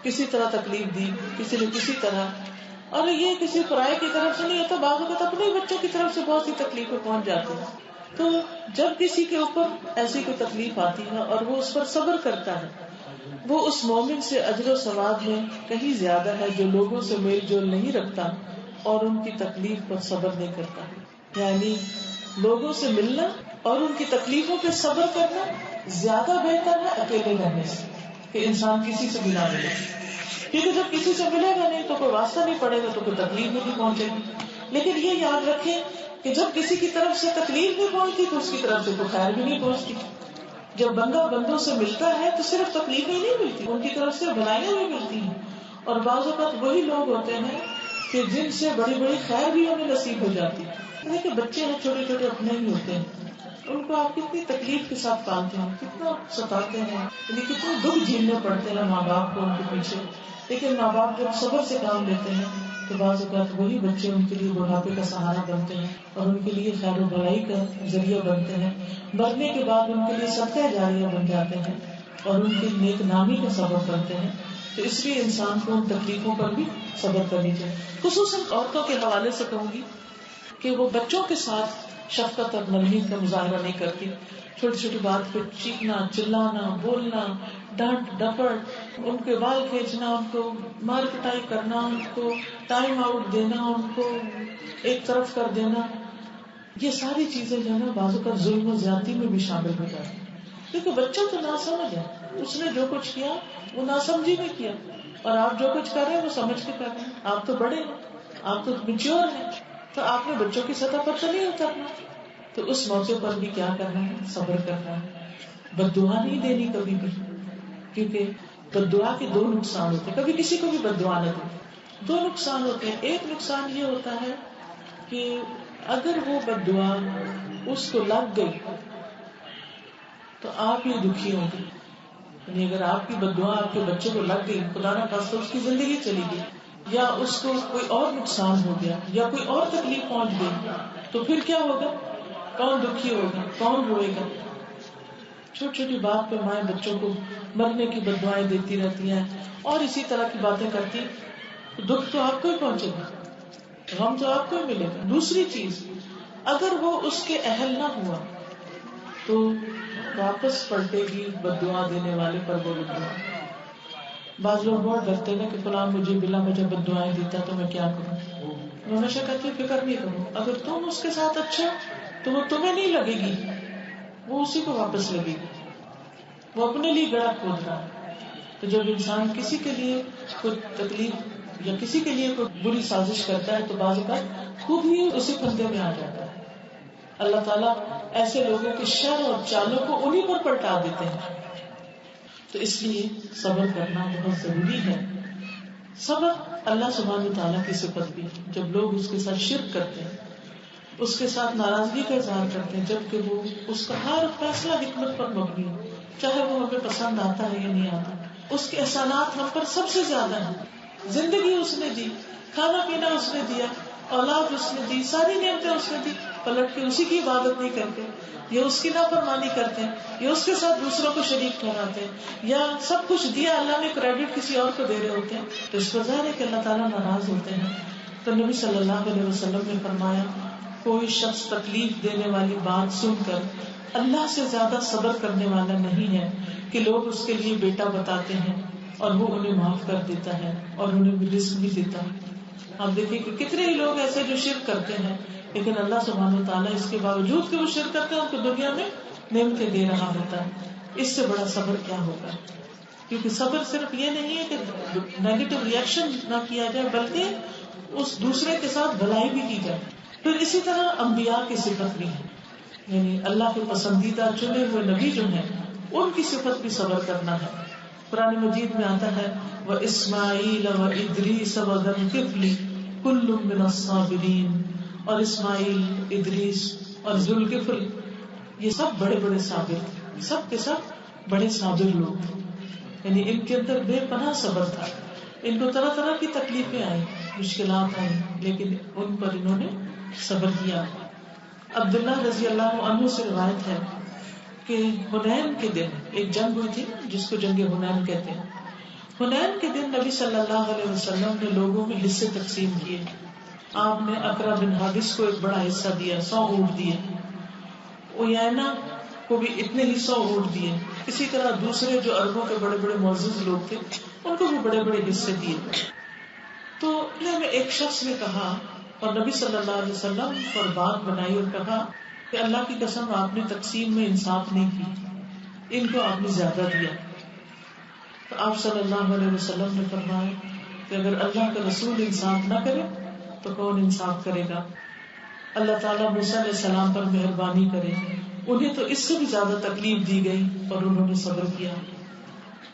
A: کسی طرح تکلیف دی، کسی نے کسی طرح، اور یہ کسی پرائے کی طرف سے نہیں ہوتا، بعض اوقات اپنے بچوں کی طرف سے بہت سی تکلیفیں پہنچ جاتی ہیں. تو جب کسی کے اوپر ایسی کوئی تکلیف آتی ہے اور وہ اس پر صبر کرتا ہے، وہ اس مومن سے اجر و ثواب میں کہیں زیادہ ہے جو لوگوں سے میل جول نہیں رکھتا اور ان کی تکلیف پر صبر نہیں کرتا. یعنی لوگوں سے ملنا اور ان کی تکلیفوں پہ صبر کرنا زیادہ بہتر ہے اکیلے رہنے سے، کہ انسان کسی سے بھی نہ ملے. کیونکہ جب کسی سے ملے گا نہیں تو کوئی واسطہ نہیں پڑے گا تو کوئی تکلیف بھی نہیں پہنچے گی. لیکن یہ یاد رکھیں کہ جب کسی کی طرف سے تکلیف نہیں پہنچتی تو اس کی طرف سے تو خیر بھی نہیں پہنچتی. جب بندہ بندوں سے ملتا ہے تو صرف تکلیفیں ہی نہیں ملتی، ان کی طرف سے بھلائیاں بھی ملتی ہیں. اور بعض اوقات وہی لوگ ہوتے ہیں کہ جن سے بڑی بڑی خیر بھی ہمیں نصیب ہو جاتی ہے. کہ بچے ہیں چھوٹے چھوٹے اپنے ہی ہوتے ہیں، ان کو آپ کتنی تکلیف کے ساتھ پالتے ہیں، کتنا ستاتے ہیں، یعنی کتنے دکھ جھیلنے پڑتے ہیں ماں باپ کو ان کے پیچھے. لیکن ماں باپ جب صبر سے کام لیتے ہیں تو بعض اوقات وہی بچے ان کے لیے بڑھاپے کا سہارا بنتے ہیں اور ان کے لیے خیر و بھلائی کا ذریعہ بنتے ہیں. مرنے کے بعد ان کے لیے صدقہ جاریہ بن جاتے ہیں اور ان کی نیک نامی کا سبب بنتے ہیں. تو اس لیے انسان کو ان تکلیفوں پر بھی صبر کرنی چاہیے. خصوصاً عورتوں کے حوالے سے کہوں گی کہ وہ بچوں کے ساتھ شفقت اور نرمی کا مظاہرہ نہیں کرتی. چھوٹی چھوٹی بات پہ چیخنا، چلانا، بولنا، ڈانٹ ڈپٹ، ان کے بال کھینچنا، ان کو مار پٹائی کرنا، ان کو ٹائم آؤٹ دینا، ان کو ایک طرف کر دینا، یہ ساری چیزیں جو ہے نا بعض اوقات ظلم و زیادتی میں بھی شامل ہو جاتی ہیں. کیونکہ بچہ تو ناسمجھ ہے، اس نے جو کچھ کیا وہ ناسمجھی میں کیا، اور آپ جو کچھ کر رہے ہیں وہ سمجھ کے کر رہے ہیں. آپ تو بڑے ہیں، آپ تو میچور ہیں، تو آپ نے بچوں کی سطح پر تو نہیں اترنا. تو اس موقع پر بھی کیا کرنا ہے؟ صبر کرنا ہے. بد دعا نہیں دینی کبھی بھی، کیونکہ بد دعا کے 2 نقصان ہوتے ہیں. کبھی کسی کو بھی بد دعا نہ دیں. 2 نقصان ہوتے ہیں. ایک نقصان یہ ہوتا ہے کہ اگر وہ بد دعا اس کو لگ گئی تو آپ ہی دکھی ہوں گے. یعنی اگر آپ کی بد دعا آپ کے بچے کو لگ گئی، خدا نہ خواستہ اس کی زندگی چلی گئی، یا اس کو کوئی اور نقصان ہو گیا، یا کوئی اور تکلیف پہنچ گئی، تو پھر کیا ہوگا؟ کون دکھی ہوگا؟ کون روئے گا؟ چھوٹی چھوٹی بات پہ مائیں بچوں کو مرنے کی بد دعائیں دیتی رہتی ہیں اور اسی طرح کی باتیں کرتی. دکھ تو آپ کو ہی پہنچے گا، غم تو آپ کو ہی ملے گا. دوسری چیز، اگر وہ اس کے اہل نہ ہوا تو واپس پلٹے گی بد دعا دینے والے پر وہ بد دعا. بعض لوگ بہت ڈرتے ہیں کہ فلاں مجھے بلا مجھے بد دعائیں دیتا تو میں کیا کروں. میں ہمیشہ کہتی ہوں فکر نہیں کرو، اگر تم اس کے ساتھ اچھا تو وہ تمہیں نہیں لگے گی، وہ اسی کو واپس لگے گی. وہ اپنے لیے گڑھا کھود رہا ہے. تو جب انسان کسی کے لیے کوئی تکلیف یا کسی کے لیے کوئی بری سازش کرتا ہے تو بعض اوقات خود ہی اسی پھندے میں آ جاتا ہے. اللہ تعالیٰ ایسے لوگوں کے شر اور چالوں کو انہی پر پلٹا دیتے ہیں. تو اس لیے صبر کرنا بہت ضروری ہے. صبر اللہ سبحانہ تعالیٰ کی صفت بھی ہے. جب لوگ اس کے ساتھ شرک کرتے ہیں، اس کے ساتھ ناراضگی کا اظہار کرتے ہیں، جبکہ وہ اس کا ہر فیصلہ حکمت پر مبنی ہے، چاہے وہ ہمیں پسند آتا ہے یا نہیں آتا. اس کے احسانات ہم پر سب سے زیادہ ہیں. زندگی اس نے دی، کھانا پینا اس نے دیا، اولاد اس نے دی، ساری نعمتیں اس نے دی، پلٹ کے اسی کی عبادت نہیں کرتے، یا اس کی نافرمانی کرتے ہیں، یا اس کے ساتھ دوسروں کو شریک ٹھہراتے ہیں، یا سب کچھ دیا اللہ نے کریڈٹ کسی اور کو دے رہے ہوتے ہیں. تو اس پر ظاہر ہے کہ اللہ تعالیٰ ناراض ہوتے ہیں. تو نبی صلی اللہ علیہ وسلم نے فرمایا کوئی شخص تکلیف دینے والی بات سن کر اللہ سے زیادہ صبر کرنے والا نہیں ہے کہ لوگ اس کے لیے بیٹا بتاتے ہیں اور وہ انہیں معاف کر دیتا ہے اور انہیں رزق بھی دیتا ہے. آپ دیکھیں کہ کتنے ہی لوگ ایسے جو شرک کرتے ہیں لیکن اللہ سبحانہ وتعالیٰ اس کے باوجود کہ وہ شرک کرتے ہیں ان کو دنیا میں نعمتیں دے رہا ہوتا ہے. اس سے بڑا صبر کیا ہوگا؟ کیونکہ صبر صرف یہ نہیں ہے کہ نیگیٹو ریئیکشن نہ کیا جائے بلکہ اس دوسرے کے ساتھ بھلائی بھی کی جائے. پھر اسی طرح انبیاء کی صفت بھی ہے، یعنی اللہ کے پسندیدہ چنے ہوئے نبی جو ہیں ان کی صفت بھی صبر کرنا ہے. قرآن مجید میں آتا ہے وَإِسْمَاعِيلَ وَإِدْرِيسَ وَذَا الْكِفْلِ كُلٌّ مِّنَ الصَّابِرِينَ. اور اسماعیل، ادریس اور ذوالکفل یہ سب بڑے بڑے صابر تھے، سب کے سب بڑے صابر لوگ تھے. یعنی ان کے اندر بے پناہ صبر تھا. ان کو طرح طرح کی تکلیفیں آئی، مشکلات آئی، لیکن ان پر انہوں نے صبر کیا. عبداللہ رضی اللہ عنہ سے روایت ہے کہ حنین کے دن ایک جنگ ہوئی تھی جس کو جنگ حنین کہتے ہیں. حنین کے دن نبی صلی اللہ علیہ وسلم نے لوگوں میں حصے تقسیم کیے. آپ نے اقرا بن حابس کو ایک بڑا حصہ دیا، 100 اونٹ دیے. عیینہ کو بھی اتنے ہی 100 اونٹ دیے. اسی طرح دوسرے جو عربوں کے بڑے بڑے معزز لوگ تھے ان کو بھی بڑے بڑے حصے دیے. تو میں ایک شخص نے کہا اور نبی صلی اللہ علیہ وسلم پر بات بنائی اور کہا کہ اللہ کی قسم آپ نے تقسیم میں انصاف نہیں کی، ان کو آپ نے زیادہ دیا. تو آپ صلی اللہ علیہ وسلم نے فرمایا کہ اگر اللہ کا رسول انصاف نہ کرے تو کون انصاف کرے گا؟ اللہ تعالیٰ موسیٰ علیہ السلام پر مہربانی کرے، انہیں تو اس سے بھی زیادہ تکلیف دی گئی اور انہوں نے صبر کیا.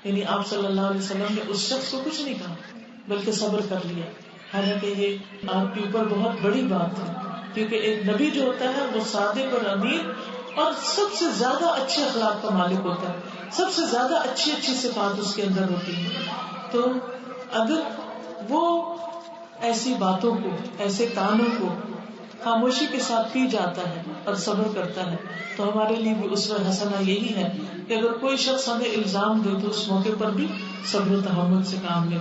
A: یعنی آپ صلی اللہ علیہ وسلم نے اس شخص کو کچھ نہیں کہا بلکہ صبر کر لیا. حالانکہ یہ آپ کے اوپر بہت بڑی بات ہے، کیونکہ ایک نبی جو ہوتا ہے وہ صادق اور امین اور سب سے زیادہ اچھے اخلاق کا مالک ہوتا ہے، سب سے زیادہ اچھی اچھی صفات اس کے اندر ہوتی ہیں. تو اگر وہ ایسی باتوں کو، ایسے کاموں کو خاموشی کے ساتھ پی جاتا ہے اور صبر کرتا ہے تو ہمارے لیے بھی اسوہ حسنہ یہی ہے کہ اگر کوئی شخص ہمیں الزام دے تو اس موقع پر بھی صبر و تحمل سے کام لے.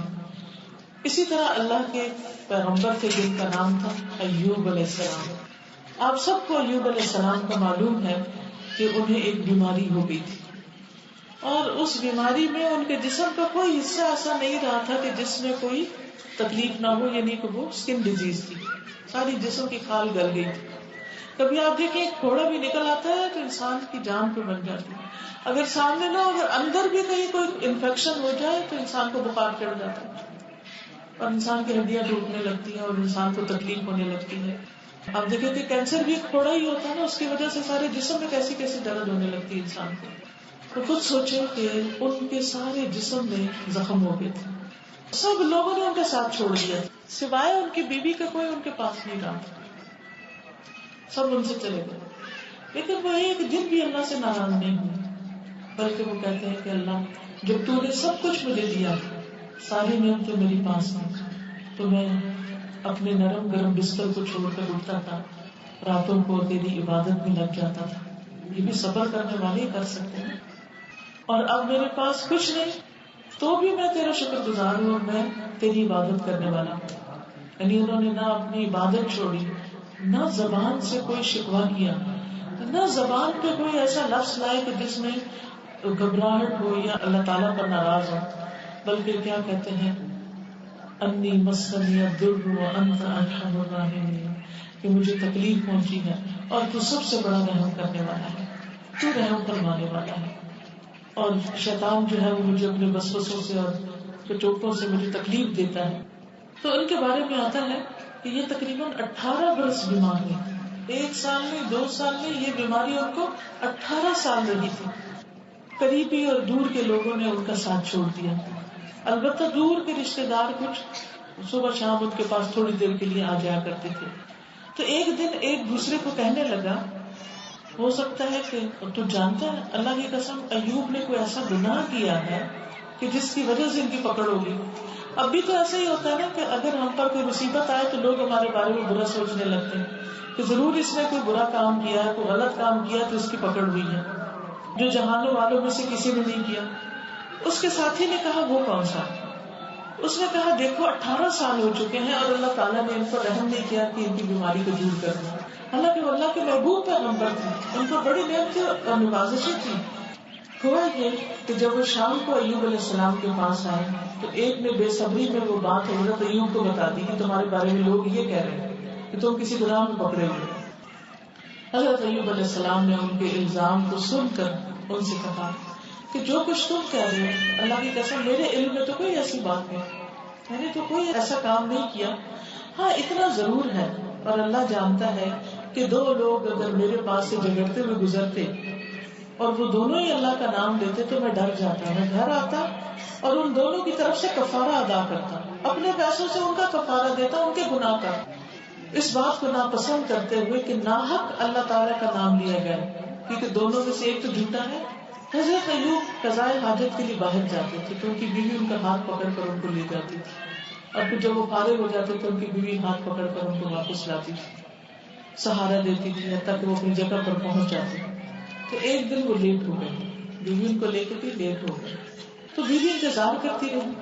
A: اسی طرح اللہ کے پیغمبر تھے جن کا نام تھا ایوب علیہ السلام. آپ سب کو ایوب علیہ السلام کا معلوم ہے کہ انہیں ایک بیماری ہو گئی تھی اور اس بیماری میں ان کے جسم کا کوئی حصہ ایسا نہیں رہا تھا کہ جس میں کوئی تکلیف نہ ہو، یعنی کہ وہ اسکن ڈیزیز تھی، ساری جسم کی کھال گل گئی تھی. کبھی آپ دیکھیں ایک پھوڑا بھی نکل آتا ہے تو انسان کی جان پہ بن جاتی ہے. اگر سامنے نہ ہو، اگر اندر بھی کہیں کوئی انفیکشن ہو جائے تو انسان کو بخار چڑھ جاتا ہے اور انسان کی ہڈیاں ٹوٹنے لگتی ہیں اور انسان کو تکلیف ہونے لگتی ہے. آپ دیکھیں کہ کینسر بھی ایک پھوڑا ہی ہوتا ہے نا، اس کی وجہ سے سارے جسم میں کیسی کیسی درد ہونے لگتی ہے انسان کو. تو خود سوچیں کہ ان کے سارے جسم میں زخم ہو گئے تھے، سب لوگوں نے ان کا ساتھ چھوڑ دیا سوائے ان کی بیوی کا کوئی ان کے پاس نہیں رہا، سب ان سے چلے گئے. لیکن وہ ایک دن بھی اللہ سے ناراض نہیں ہوئے، بلکہ وہ کہتے ہیں کہ اللہ جب تو نے سب کچھ مجھے دیا، ساری نعمتیں میری پاس ہیں، تو میں اپنے نرم گرم بستر کو چھوڑ کر اٹھتا تھا، راتوں کو تیری عبادت میں لگ جاتا تھا. یہ بھی صبر کرنے والے ہی کر سکتے ہیں. اور اب میرے پاس کچھ نہیں تو بھی میں تیرا شکر گزار ہوں اور میں تیری عبادت کرنے والا ہوں. یعنی انہوں نے نہ اپنی عبادت چھوڑی، نہ زبان سے کوئی شکوہ کیا، نہ زبان پہ کوئی ایسا لفظ لائے کہ جس میں گھبراہٹ ہو یا اللہ تعالیٰ پر ناراض ہو، بلکہ کیا کہتے ہیں انی مسنی الضر وانت ارحم الراحمین، کہ مجھے تکلیف پہنچی ہے اور تو سب سے بڑا رحم کرنے والا ہے، تو رحم فرمانے والا ہے. اور شیطان جو ہے وہ مجھے اپنے وسوسوں سے اور کچوٹوں سے مجھے تکلیف دیتا ہے. تو ان کے بارے میں آتا ہے کہ یہ تقریباً 18 برس بیمار ہیں، 1 سال میں 2 سال میں یہ بیماری ان کو 18 سال رہی تھی. قریبی اور دور کے لوگوں نے ان کا ساتھ چھوڑ دیا. البتہ دور کے رشتے دار کچھ صبح شام ان کے پاس تھوڑی دیر کے لیے آ جایا کرتے تھے. تو ایک دن ایک دوسرے کو کہنے لگا ہو سکتا ہے کہ تو جانتا ہے اللہ کی قسم ایوب نے کوئی ایسا گناہ کیا ہے کہ جس کی وجہ سے ان کی پکڑ ہوگی. اب بھی تو ایسا ہی ہوتا ہے نا کہ اگر ہم پر کوئی مصیبت آئے تو لوگ ہمارے بارے میں برا سوچنے لگتے ہیں کہ ضرور اس نے کوئی برا کام کیا ہے، کوئی غلط کام کیا تو اس کی پکڑ ہوئی ہے، جو جہانوں والوں میں سے کسی نے نہیں کیا. اس کے ساتھی نے کہا وہ کون سا؟ اس نے کہا دیکھو 18 سال ہو چکے ہیں اور اللہ تعالیٰ نے ان پر رحم نہیں کیا کہ ان کی بیماری کو دور کرنا. حالانکہ وہ اللہ کے محبوب پیغمبر تھے، ان کو بڑی نعمتیں اور نوازشیں تھیں. ہوا یہ کہ جب وہ شام کو ایوب علیہ السلام کے پاس آئے تو ایک نے بے صبری میں وہ بات حضرت ایوب کو بتا دی کہ تمہارے بارے میں لوگ یہ کہہ رہے ہیں کہ تم کسی گناہ میں پکڑے ہوئے. حضرت ایوب علیہ السلام نے ان کے الزام کو سن کر ان سے کہا کہ جو کچھ تم کہہ رہے ہو اللہ کی قسم میرے علم میں تو کوئی ایسی بات نہیں, میں نے تو کوئی ایسا کام نہیں کیا. ہاں اتنا ضرور ہے اور اللہ جانتا ہے کہ دو لوگ اگر میرے پاس سے جھگڑتے ہوئے گزرتے اور وہ دونوں ہی اللہ کا نام لیتے تو میں ڈر جاتا, میں گھر آتا اور ان دونوں کی طرف سے کفارہ ادا کرتا, اپنے پیسوں سے ان کا کفارہ دیتا ان کے گناہ کا. اس بات کو ناپسند کرتے ہوئے کہ ناحق اللہ تعالیٰ کا نام لیا گیا کیونکہ دونوں میں سے ایک تو جھوٹا ہے. حضرت ایوب قضائے حاجت کے لیے باہر جاتے تھے تو ان کی بیوی ان کا ہاتھ پکڑ کر ان کو لے جاتی تھی, اور پھر جب وہ فارغ ہو جاتے تو ان کی بیوی ہاتھ پکڑ کر ان کو واپس لاتی تھی, سہارا دیتی تھی حتیٰ کہ وہ اپنی جگہ پر پہنچ جاتے. تو ایک دن وہ لیٹ ہو گئے, بیوی ان کو لے کے بھی لیٹ ہو گئے تو بیوی انتظار کرتی رہی.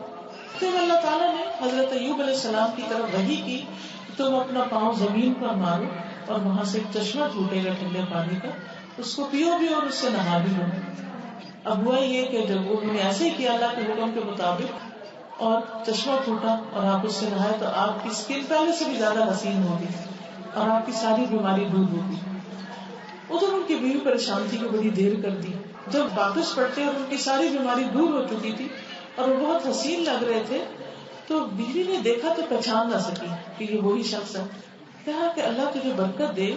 A: پھر اللہ تعالیٰ نے حضرت ایوب علیہ السلام کی طرف وحی کی تم اپنا پاؤں زمین پر مارو اور وہاں سے ایک چشمہ ٹوٹے گا ٹھنڈے پانی کا, اس کو پیو بھی اور اس سے نہا بھی لو. اب ہوا یہ کہ جب انہوں نے ایسے ہی کیا اللہ کے حکم کے مطابق اور چشمہ ٹوٹا اور آپ اس سے نہائے تو آپ کی اسکن پہلے سے بھی زیادہ حسین ہوگی اور آپ کی ساری بیماری دور ہوگی. ادھر ان کی بیوی پریشان تھی کہ بڑی دیر کر دی. جب واپس پڑتے اور ان کی ساری بیماری دور ہو چکی تھی اور وہ بہت حسین لگ رہے تھے تو بیوی نے دیکھا تو پہچان نہ سکی کہ یہ وہی شخص ہے. کہا کہ اللہ تجھے برکت دے,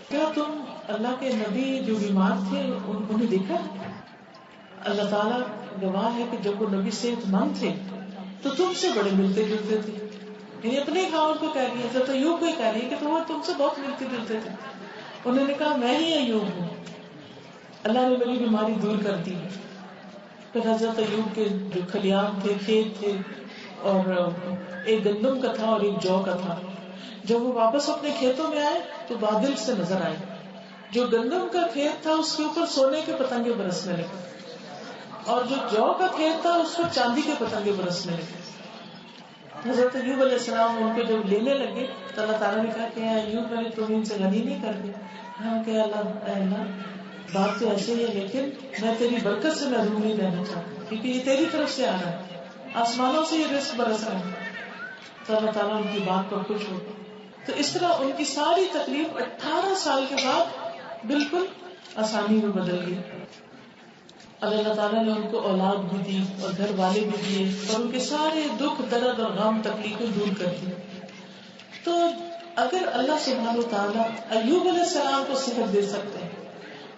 A: کیا تم اللہ کے نبی جو بیمار تھے انہیں دیکھا؟ اللہ تعالیٰ گواہ ہے کہ جب وہ نبی صحت مند تھے تو تم سے بڑے ملتے جلتے تھے. یعنی اپنے گاؤں کو کہہ رہی ہے, حضرت ایوب کو کہہ رہی ہے کہ تم سے بہت ملتے جلتے تھے. انہوں نے کہا میں ہی ایوب ہوں, اللہ نے میری بیماری دور کر دی. پھر حضرت ایوب کے جو کھلیان تھے, کھیت تھے, اور ایک گندم کا تھا اور ایک جو کا تھا. جب وہ واپس اپنے کھیتوں میں آئے تو بادل سے نظر آئے. جو گندم کا کھیت تھا اس کے اوپر سونے کے پتنگے برسنے لگے اور جو کا کھیت تھا اس پر چاندی کے پتنگے برسنے لگے. حضرت ایوب علیہ السلام ان کو جب لینے لگے تو اللہ تعالیٰ نے کہا کہ ایوب میں نے تمہیں ان سے غنی نہیں کر دیا. ہاں کہ اللہ بات تو ایسے ہی ہے لیکن میں تیری برکت سے محروم نہیں رہنا چاہتا کیونکہ یہ تیری طرف سے آ رہا ہے, آسمانوں سے یہ رزق برس رہا ہے. تو اللہ تعالیٰ ان کی بات پر خوش ہو گئے. تو اس طرح ان کی ساری تکلیف 18 سال کے بعد بالکل آسانی میں بدل گئی. اللہ تعالیٰ نے ان کو اولاد بھی دی اور گھر والے بھی دیے اور ان کے سارے دکھ درد اور غم تکلیفیں دور کر دی. تو اگر اللہ سبحانہ و تعالیٰ ایوب علیہ السلام کو صحت دے سکتے ہیں,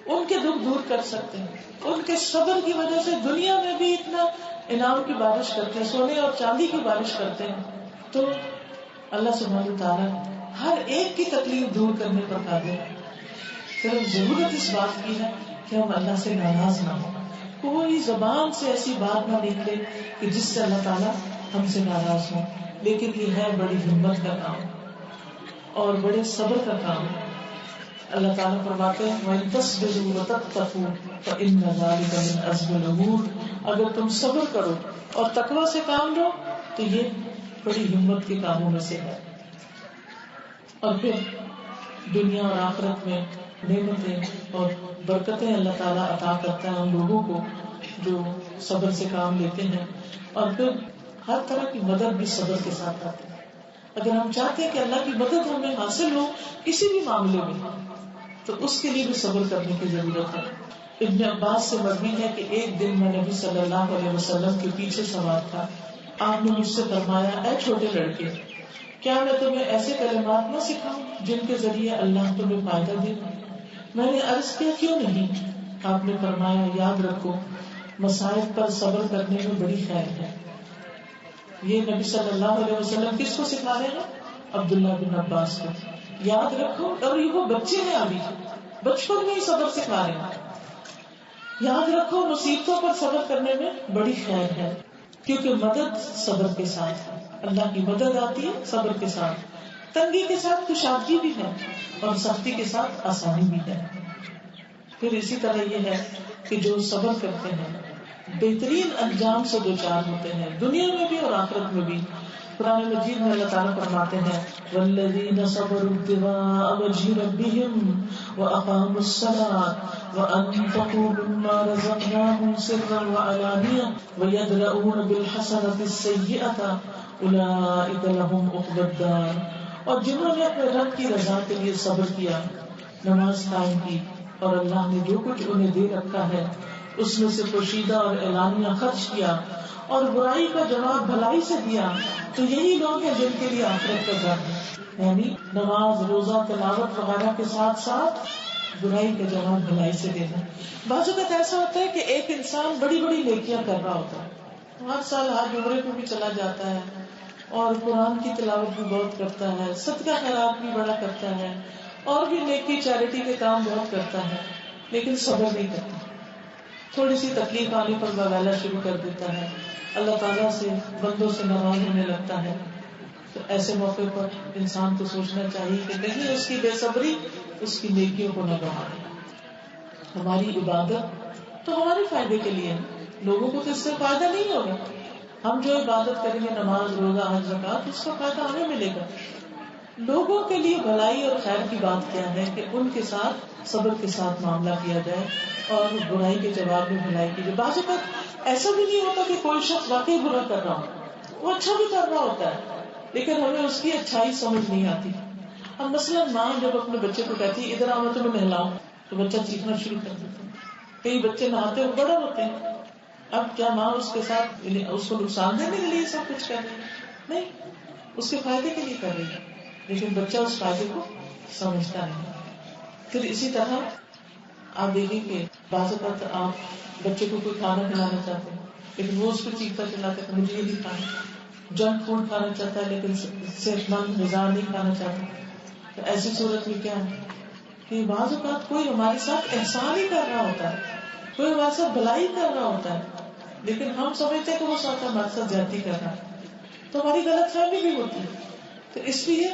A: ان کے دکھ دور کر سکتے ہیں, ان کے صبر کی وجہ سے دنیا میں بھی اتنا انعام کی بارش کرتے ہیں, سونے اور چاندی کی بارش کرتے ہیں, تو اللہ سبحانہ و تعالیٰ ہر ایک کی تکلیف دور کرنے پر قادر ہے. صرف ضرورت اس بات کی ہے کہ ہم اللہ سے ناراض نہ ہوں, کوئی زبان سے ایسی بات نہ نکلے کہ جس سے اللہ تعالیٰ ہم سے ناراض ہو. لیکن یہ ہے بڑی ہمت کا کام اور بڑے صبر کا کام. اللہ تعالیٰ فرماتے ہیں وَإِن تَصْبِرُوا وَتَتَّقُوا فَإِنَّ ذَلِكَ مِنْ عَزْمِ الْأُمُورِ, اگر تم صبر کرو اور تقوی سے کام لو تو یہ بڑی ہمت کے کاموں میں سے ہے. اور پھر دنیا اور آخرت میں نعمتیں اور برکتیں اللہ تعالیٰ عطا کرتا ہے ان لوگوں کو جو صبر سے کام لیتے ہیں. اور پھر ہر طرح کی مدد بھی صبر کے ساتھ آتی ہے. اگر ہم چاہتے ہیں کہ اللہ کی مدد ہمیں حاصل ہو کسی بھی معاملے میں تو اس کے لیے بھی صبر کرنے کی ضرورت ہے. ابن عباس سے مروی ہے کہ ایک دن میں نبی صلی اللہ علیہ وسلم کے پیچھے سوار تھا. آپ نے مجھ سے فرمایا اے چھوٹے لڑکے, کیا میں تمہیں ایسے کلمات نہ سکھاؤں جن کے ذریعے اللہ تمہیں فائدہ دے؟ میں نے عرض کیا کیوں نہیں؟ آپ نے فرمایا یاد رکھو مصائب پر صبر کرنے میں بڑی خیر ہے. یہ نبی صلی اللہ علیہ وسلم کس کو سکھا رہے ہیں؟ عبداللہ بن عباس کو. یاد رکھو, اور یہ وہ بچے ہیں ابھی بچپن میں ہی صبر سکھا رہے ہیں. یاد رکھو مصیبتوں پر صبر کرنے میں بڑی خیر ہے کیونکہ مدد صبر کے ساتھ ہے. اللہ کی مدد آتی ہے صبر کے ساتھ. تنگی کے ساتھ کشادگی بھی ہے اور سختی کے ساتھ آسانی بھی ہے. پھر اسی طرح یہ ہے کہ جو صبر کرتے ہیں بہترین انجام سے دوچار ہوتے ہیں دنیا میں بھی اور آخرت میں بھی. قرآن مجید میں اللہ تعالیٰ فرماتے ہیں والذین صبروا ابتغاء وجہ ربہم واقاموا الصلاة وانفقوا مما رزقناہم سرا وعلانیہ ویدرؤون بالحسنۃ السیئۃ اولئک لہم عقبی الدار. اور جنہوں نے اپنے رب کی رضا کے لیے صبر کیا، نماز قائم کی، اور اللہ نے جو کچھ انہیں دے رکھا ہے اس میں سے پوشیدہ اور اعلانیہ خرچ کیا اور برائی کا جواب بھلائی سے دیا، تو یہی لوگ ہیں جن کے لیے آخرت کا گھر ہے. یعنی نماز، روزہ، تلاوت وغیرہ کے ساتھ ساتھ برائی کا جواب بھلائی سے دینا. بعض اوقات ایسا ہوتا ہے کہ ایک انسان بڑی بڑی نیکیاں کر رہا ہوتا ہے، ہر سال حج عمرے پہ بھی چلا جاتا ہے اور قرآن کی تلاوت بھی بہت کرتا ہے، صدقہ خیرات بھی بڑا کرتا ہے، اور بھی نیکی چیریٹی کے کام بہت کرتا ہے، لیکن صبر نہیں کرتا. تھوڑی سی تکلیف آنے پر بغالا شروع کر دیتا ہے، اللہ تعالیٰ سے، بندوں سے ناراض ہونے لگتا ہے. تو ایسے موقع پر انسان کو سوچنا چاہیے کہ نہیں اس کی بے صبری اس کی نیکیوں کو نہ بڑھائے. ہماری عبادت تو ہمارے فائدے کے لیے ہے، لوگوں کو تو اس سے فائدہ نہیں ہوگا. ہم جو عبادت کریں گے، نماز، روزہ، حج، زکات، اس کا فائدہ ہمیں ملے گا. لوگوں کے لیے بھلائی اور خیر کی بات کیا ہے کہ ان کے ساتھ صبر کے ساتھ معاملہ کیا جائے اور برائی کے جواب میں بھلائی کی جائے. بعض اوقات ایسا بھی نہیں ہوتا کہ کوئی شخص واقعی برا کر رہا ہو، وہ اچھا بھی کر رہا ہوتا ہے، لیکن ہمیں اس کی اچھائی سمجھ نہیں آتی. اب مثلاً ماں جب اپنے بچے کو کہتی ہے ادھر آؤ میں تمہیں نہلاؤں، تو بچہ چیخنا شروع کر دیتا ہے. کئی بچے نہاتے ہوئے بڑے ہوتے ہیں. اب کیا ماں اس کے ساتھ اس کو نقصان دینے کے لیے سب کچھ کر رہی ہے؟ نہیں، اس کے فائدے کے لیے کر رہی ہے، لیکن بچہ اس فائدے کو سمجھتا نہیں. پھر اسی طرح آپ دیکھیں کہ بعض اوقات آپ بچے کو کوئی کھانا کھلانا چاہتے ہیں لیکن وہ اس کو چیختا چلاتا ہے مجھے یہ نہیں کھانا، جنک فوڈ کھانا چاہتا ہے لیکن صحت مند غذا نہیں کھانا چاہتا. تو ایسی صورت میں کیا ہے کہ بعض اوقات کوئی ہمارے ساتھ احسان ہی کر رہا ہوتا ہے، کوئی ہمارے ساتھ بھلائی کر رہا ہوتا ہے، لیکن ہم سمجھتے ہیں کہ وہ ساتھ ہمارے ساتھ زیادتی کر رہا ہے، تو ہماری غلط فہمی بھی ہوتی ہے. تو اس لیے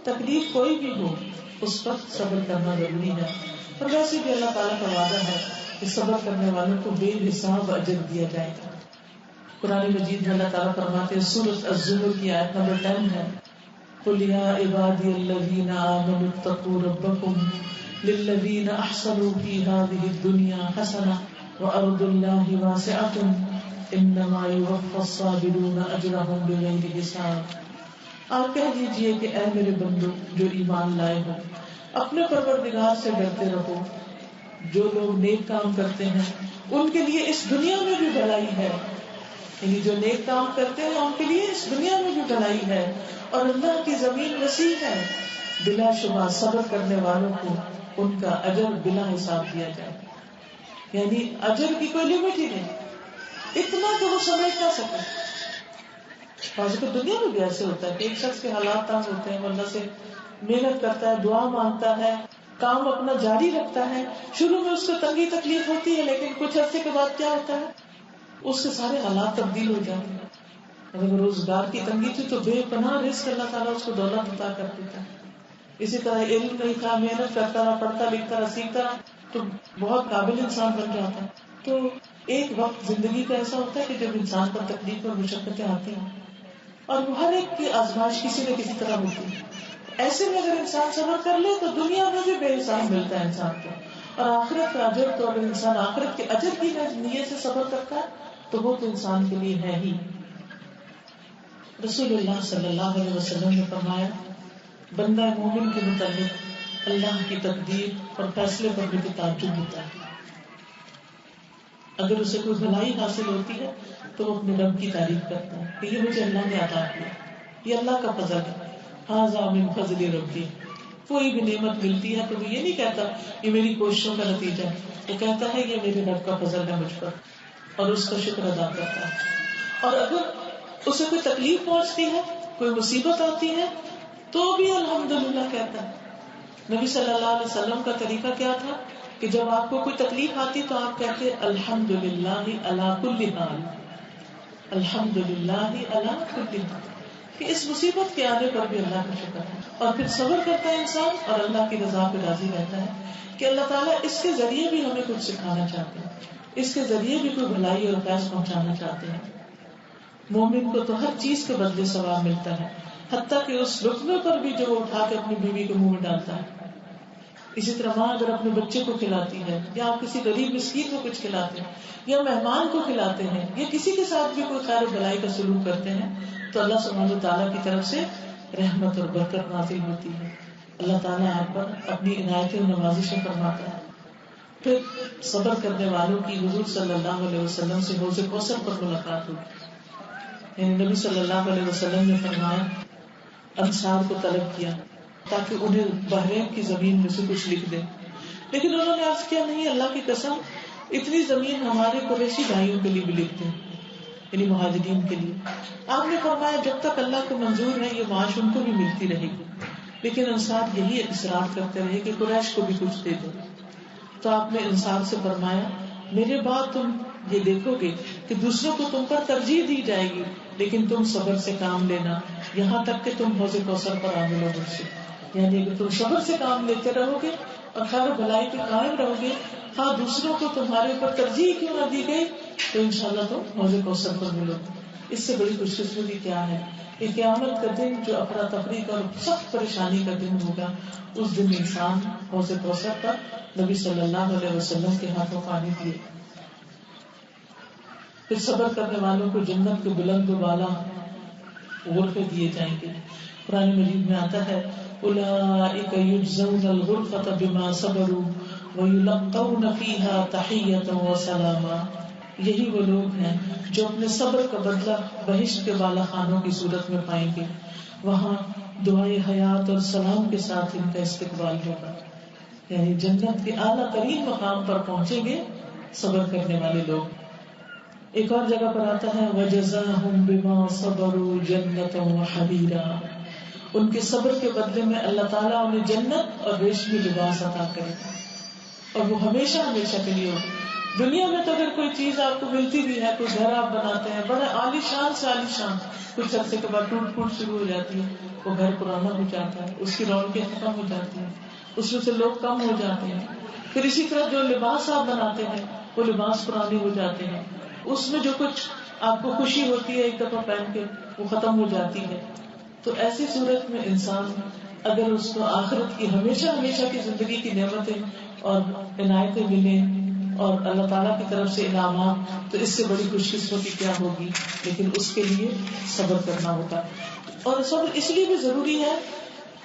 A: تکلیف کوئی بھی ہو اس وقت صبر کرنا ضروری ہے. اور ویسے بھی اللہ تعالیٰ کا وعدہ ہے کہ صبر کرنے والوں کو بے حساب اجر دیا جائے گا. قرآن مجید میں اللہ تعالیٰ فرماتے ہیں، سورۃ الزمر کی آیت نمبر 10 ہے، قُلْ يَا عِبَادِيَ الَّذِينَ آمَنُوا اتَّقُوا رَبَّكُمْ لِلَّذِينَ أَحْسَنُوا فِي هَٰذِهِ الدُّنْيَا حَسَنَةٌ وَأَرْضُ اللَّهِ وَاسِعَةٌ إِنَّمَا يُوَفَّى الصَّابِرُونَ أَجْرَهُم بِغَيْرِ حِسَابٍ. آپ کہہ دیجئے کہ اے میرے بندو جو ایمان لائے ہو، اپنے پروردگار سے ڈرتے رہو. جو لوگ نیک کام کرتے ہیں ان کے لیے اس دنیا میں بھی بھلائی ہے، یعنی جو نیک کام کرتے ہیں ان کے لیے اس دنیا میں بھی بھلائی ہے، اور اللہ کی زمین وسیع ہے، بلا شبہ صبر کرنے والوں کو ان کا اجر بلا حساب دیا جائے. یعنی اجر کی کوئی لمٹ ہی نہیں، اتنا کہ وہ سمجھ نہ سکے. آج کل دنیا میں بھی ایسے ہوتا ہے کہ ایک شخص کے حالات تنگ ہوتے ہیں، وہ اللہ سے محنت کرتا ہے، دعا مانگتا ہے، کام اپنا جاری رکھتا ہے. شروع میں اس کو تنگی تکلیف ہوتی ہے، لیکن کچھ عرصے کے بعد کیا ہوتا ہے، اس کے سارے حالات تبدیل ہو جاتے ہیں. اگر روزگار کی تنگی تھی تو بے پناہ رزق اللہ تعالیٰ اس کو دولت عطا کر دیتا ہے. اسی طرح علم نہیں تھا، محنت کرتا رہا، پڑھتا لکھتا رہا، سیکھتا رہا تو بہت قابل انسان بن جاتا ہے. تو ایک وقت زندگی کا ایسا ہوتا ہے کہ جب انسان پر تکلیف اور مشقتیں آتی ہیں، اور ہر ایک کی آزمائش کسی نہ کسی طرح ہوتی ہے. ایسے میں اگر انسان صبر کر لے تو دنیا میں بھی بے حساب ملتا ہے انسان کو، اور آخرت کا اجر تو اگر انسان آخرت کے اجر کی نیت سے صبر کرتا ہے تو وہ تو انسان کے لیے ہے ہی. رسول اللہ صلی اللہ علیہ وسلم نے فرمایا، بندہ مومن کے متعلق اللہ کی تقدیر اور فیصلے پر بھی تعجب ہوتا ہے. اگر اسے کوئی بھلائی حاصل ہوتی ہے تو وہ اپنے رب کی تعریف کرتا ہے کہ یہ مجھے اللہ نے عطا کیا، یہ اللہ کا فضل ہے، ھذا من فضل ربی. کوئی بھی نعمت ملتی ہے تو وہ یہ نہیں کہتا یہ میری کوششوں کا نتیجہ ہے، وہ کہتا ہے یہ میرے رب کا فضل ہے مجھ پر، اور اس کا شکر ادا کرتا ہے. اور اگر اسے کوئی تکلیف پہنچتی ہے، کوئی مصیبت آتی ہے تو بھی الحمدللہ کہتا ہے. نبی صلی اللہ علیہ وسلم کا طریقہ کیا تھا کہ جب آپ کو کوئی تکلیف آتی تو آپ کہتے الحمدللہ علی کل حال، الحمدللہ علی کل حال، کہ اس مصیبت کے آنے پر بھی اللہ کا شکر ہے. اور پھر صبر کرتا ہے انسان اور اللہ کی رضا پہ راضی رہتا ہے کہ اللہ تعالیٰ اس کے ذریعے بھی ہمیں کچھ سکھانا چاہتے ہیں، اس کے ذریعے بھی کوئی بھلائی اور فیض پہنچانا چاہتے ہیں. مومن کو تو ہر چیز کے بدلے ثواب ملتا ہے، حتیٰ کہ اس لقمے پر بھی جو وہ اٹھا کے اپنی بیوی کے منہ میں ڈالتا ہے۔ اسی طرح ماں اگر اپنے بچے کو کھلاتی ہے، یا آپ کسی غریب مسکین کو کچھ کھلاتے ہیں، یا مہمان کو کھلاتے ہیں، یا کسی کے ساتھ بھی کوئی خیر و بھلائی کا سلوک کرتے ہیں، تو اللہ سبحانہ تعالیٰ کی طرف سے رحمت اور برکت نازل ہوتی ہے۔ اللہ تعالیٰ آپ پر اپنی عنایتیں و نوازشیں فرماتا ہے۔ پھر صبر کرنے والوں کی حضور صلی اللہ علیہ وسلم سے حوض کوثر پر ملاقات ہوگی۔ یعنی نبی صلی اللہ علیہ وسلم نے فرمایا، انصار کو طلب کیا تاکہ انہیں بحرین کی زمین میں سے کچھ لکھ دے، لیکن انہوں نے عرض کیا، نہیں، اللہ کی قسم، اتنی زمین ہمارے قریشی بھائیوں کے لیے بھی لکھ دیں، یعنی مہاجرین کے لیے۔ آپ نے فرمایا جب تک اللہ کو منظور ہے یہ معاش ان کو بھی ملتی رہے گی، لیکن انصار یہی اصرار کرتے رہے کہ قریش کو بھی کچھ دے دو۔ تو آپ نے انصار سے فرمایا، میرے بعد تم یہ دیکھو گے کہ دوسروں کو تم پر ترجیح دی جائے گی، لیکن تم صبر سے کام لینا یہاں تک کہ تم حوض کوثر پر عامل ہو مجھ سے۔ یعنی اگر تم صبر سے کام لیتے رہو گے اور خیر و بھلائی پہ قائم رہو گے، ہاں دوسروں کو تمہارے اوپر ترجیح کیوں نہ دی گئی، تو انشاءاللہ تم حوض کوثر پر ملو گے۔ اس سے بڑی خوش قسمتی کیا ہے کہ قیامت کا دن جو افراتفری کا اور سخت پریشانی کا دن ہوگا، اس دن انسان حوض کوثر پر نبی صلی اللہ علیہ وسلم کے ہاتھوں پانی پیے۔ پھر صبر کرنے والوں کو جنت کے بلند و بالا غرفے دیے جائیں گے۔ قرآن مجید میں آتا ہے، اولئک یجزون الغرفۃ بما صبروا ویلقون فیہا تحیۃ وسلاما۔ یہی وہ لوگ ہیں جو اپنے صبر کا بدلہ بہشت کے بالا خانوں کی صورت میں پائیں گے، وہاں دعائے حیات اور سلام کے ساتھ ان کا استقبال ہوگا۔ یعنی جنت کے اعلیٰ ترین مقام پر پہنچیں گے صبر کرنے والے لوگ۔ ایک اور جگہ پر آتا ہے، وَجَزَاهُمْ بِمَا صَبَرُوا جَنَّةً وَحَرِيرًا۔ ان کے صبر کے بدلے میں اللہ تعالیٰ انہیں جنت اور ریشمی لباس عطا کرے گا، اور وہ ہمیشہ ہمیشہ کے لیے ہو۔ دنیا میں تو اگر کوئی چیز آپ کو ملتی بھی ہے، کوئی گھر آپ بناتے ہیں بڑے عالی شان سے عالی شان، کچھ عرصے کے بعد ٹوٹ پھوٹ شروع ہو جاتی ہے، وہ گھر پرانا ہو جاتا ہے، اس کی رونقیں ختم ہو جاتی ہیں، اس میں سے لوگ کم ہو جاتے ہیں۔ پھر اسی طرح جو لباس آپ بناتے ہیں وہ لباس پرانے ہو جاتے ہیں، اس میں جو کچھ آپ کو خوشی ہوتی ہے ایک دفعہ پہن کے وہ ختم ہو جاتی ہے۔ تو ایسی صورت میں انسان اگر اس کو آخرت کی ہمیشہ ہمیشہ کی زندگی کی نعمتیں اور عنایتیں ملیں اور اللہ تعالیٰ کی طرف سے انعامات، تو اس سے بڑی خوش قسمتی کیا ہوگی، لیکن اس کے لیے صبر کرنا ہوگا۔ اور صبر اس لیے بھی ضروری ہے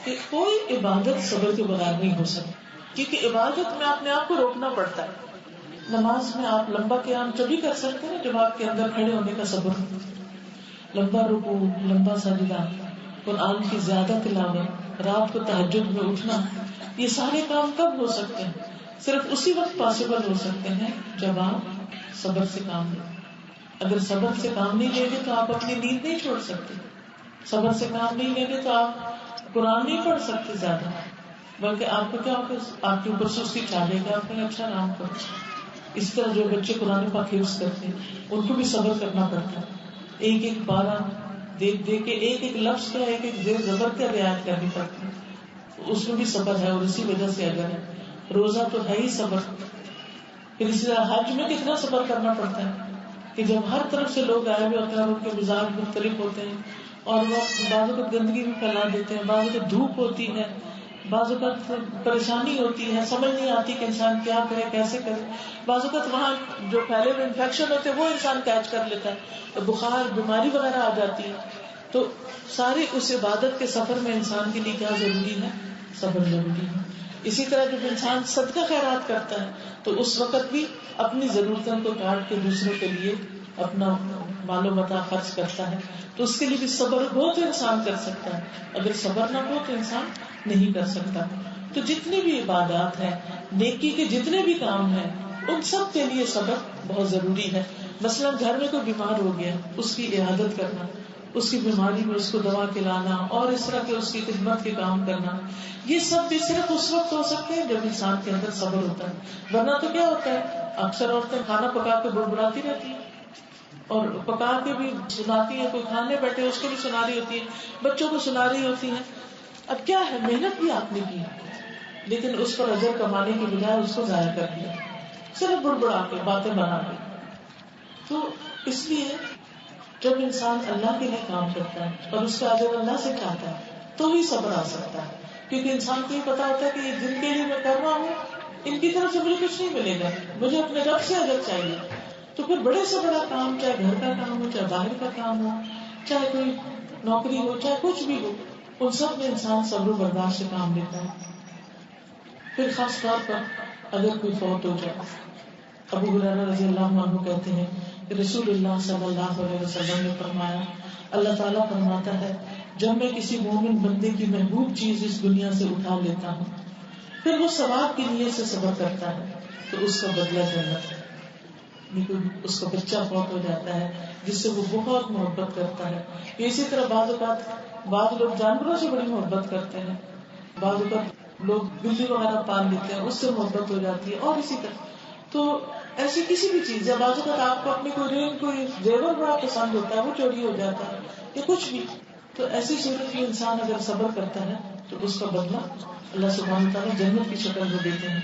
A: کہ کوئی عبادت صبر کے بغیر نہیں ہو سکتی، کیونکہ عبادت میں اپنے آپ کو روکنا پڑتا ہے۔ نماز میں آپ لمبا قیام تبھی کر سکتے ہیں جب آپ کے اندر کھڑے ہونے کا صبر ہو، لمبا رکوع، لمبا سجدہ، قرآن کی زیادہ تلاوت، رات کو تہجد میں اٹھنا، یہ سارے کام کب ہو سکتے ہیں؟ صرف اسی وقت پاسبل ہو سکتے ہیں جب آپ صبر سے کام لیں۔ اگر صبر سے کام نہیں لیں گے تو آپ اپنی نیند نہیں چھوڑ سکتے، صبر سے کام نہیں لیں گے تو آپ قرآن نہیں پڑھ سکتے زیادہ، بلکہ آپ کو کیا ہوگا، آپ کے اوپر سستی چاہے گا، آپ نے اچھا نام کرو۔ اس طرح جو بچے قرآن پاک حفظ کرتے ہیں ان کو بھی صبر کرنا پڑتا ہے، ایک ایک پارہ دیکھ دیکھ کے ایک ایک لفظ کا ایک ایک زیر زبر کا رعایت کرنی پڑتی ہے، اس میں بھی صبر ہے۔ اور اسی وجہ سے اگر ہے روزہ تو ہے ہی صبر، پھر اسی طرح حج میں کتنا صبر کرنا پڑتا ہے کہ جب ہر طرف سے لوگ آئے ہوئے ہوتے ہیں، ان کے مزاج مختلف ہوتے ہیں، اور وہ بعض اوقات گندگی بھی پھیلا دیتے ہیں، بعض اوقات دھوپ ہوتی ہے، بعض اوقات پریشانی ہوتی ہے، سمجھ نہیں آتی کہ انسان کیا کرے کیسے کرے، بعض اوقات وہاں جو پھیلے ہوئے انفیکشن ہوتے ہیں وہ انسان کیچ کر لیتا ہے، بخار بیماری وغیرہ آ جاتی ہے۔ تو ساری اس عبادت کے سفر میں انسان کے لیے کیا ضروری ہے، صبر ضروری ہے۔ اسی طرح جب انسان صدقہ خیرات کرتا ہے تو اس وقت بھی اپنی ضرورتوں کو کاٹ کے دوسروں کے لیے اپنا مال و متاع خرچ کرتا ہے، تو اس کے لیے بھی صبر ہو تو انسان کر سکتا ہے، اگر صبر نہ ہو تو انسان نہیں کر سکتا۔ تو جتنی بھی عبادات ہیں، نیکی کے جتنے بھی کام ہیں، ان سب کے لیے صبر بہت ضروری ہے۔ مثلا گھر میں کوئی بیمار ہو گیا، اس کی عیادت کرنا، اس کی بیماری میں اس کو دوا کھلانا، اور اس طرح کے اس کی خدمت کے کام کرنا، یہ سب بھی صرف اس وقت ہو سکتے ہیں جب انسان کے اندر صبر ہوتا ہے۔ ورنہ تو کیا ہوتا ہے، اکثر عورتیں کھانا پکا کے بڑبڑاتی رہتی ہیں اور پکا کے بھی سناتی ہیں، کوئی کھانے بیٹھے اس کو بھی سنا رہی ہوتی ہے، بچوں کو سنا رہی ہوتی ہیں۔ اب کیا ہے، محنت بھی آپ نے کی لیکن اس پر اجر کمانے کی بجائے اس کو ضائع کر دیا، صرف بڑبڑا کے باتیں بنا کے۔ تو اس لیے جب انسان اللہ کے لیے کام کرتا ہے اور اس کا اجر اللہ سے چاہتا ہے تو ہی صبر آ سکتا ہے. کیونکہ انسان کو یہ پتا ہوتا ہے کہ یہ جن کے لیے میں کر رہا ہوں ان کی طرف سے مجھے کچھ نہیں ملے گا, مجھے اپنے رب سے اجر چاہیے. تو پھر بڑے سے بڑا کام, چاہے گھر کا کام ہو, چاہے باہر کا کام ہو, چاہے کوئی نوکری ہو, چاہے کچھ بھی ہو, ان سب میں انسان صبر و برداشت سے کام لیتا ہے. پھر خاص طور پر اگر کوئی فوت ہو جائے. ابو ہریرہ رضی اللہ عنہ کہتے ہیں کہ رسول اللہ صلی اللہ علیہ وسلم نے فرمایا, اللہ تعالیٰ فرماتا ہے جب میں کسی مومن بندے کی محبوب چیز اس دنیا سے اٹھا لیتا ہوں پھر وہ ثواب کی نیت سے صبر کرتا ہے تو اس کا بدلہ جنت ہے. اس کا بچہ فوت ہو جاتا ہے جس سے وہ بہت محبت کرتا ہے. اسی طرح بعض لوگ جانوروں سے بڑی محبت کرتے ہیں, بعض اوقات لوگ بلی وغیرہ پال لیتے ہیں, اس سے محبت ہو جاتی ہے, اور اسی طرح. تو ایسی کسی بھی چیز, یا بعض اوقات آپ کو اپنی کوئی زیور بڑا پسند ہوتا ہے, وہ چوری ہو جاتا ہے یا کچھ بھی, تو ایسی صورت میں انسان اگر صبر کرتا ہے تو اس کا بدلہ اللہ سبحانہ وتعالیٰ جنت کی شکل میں دیتے ہیں.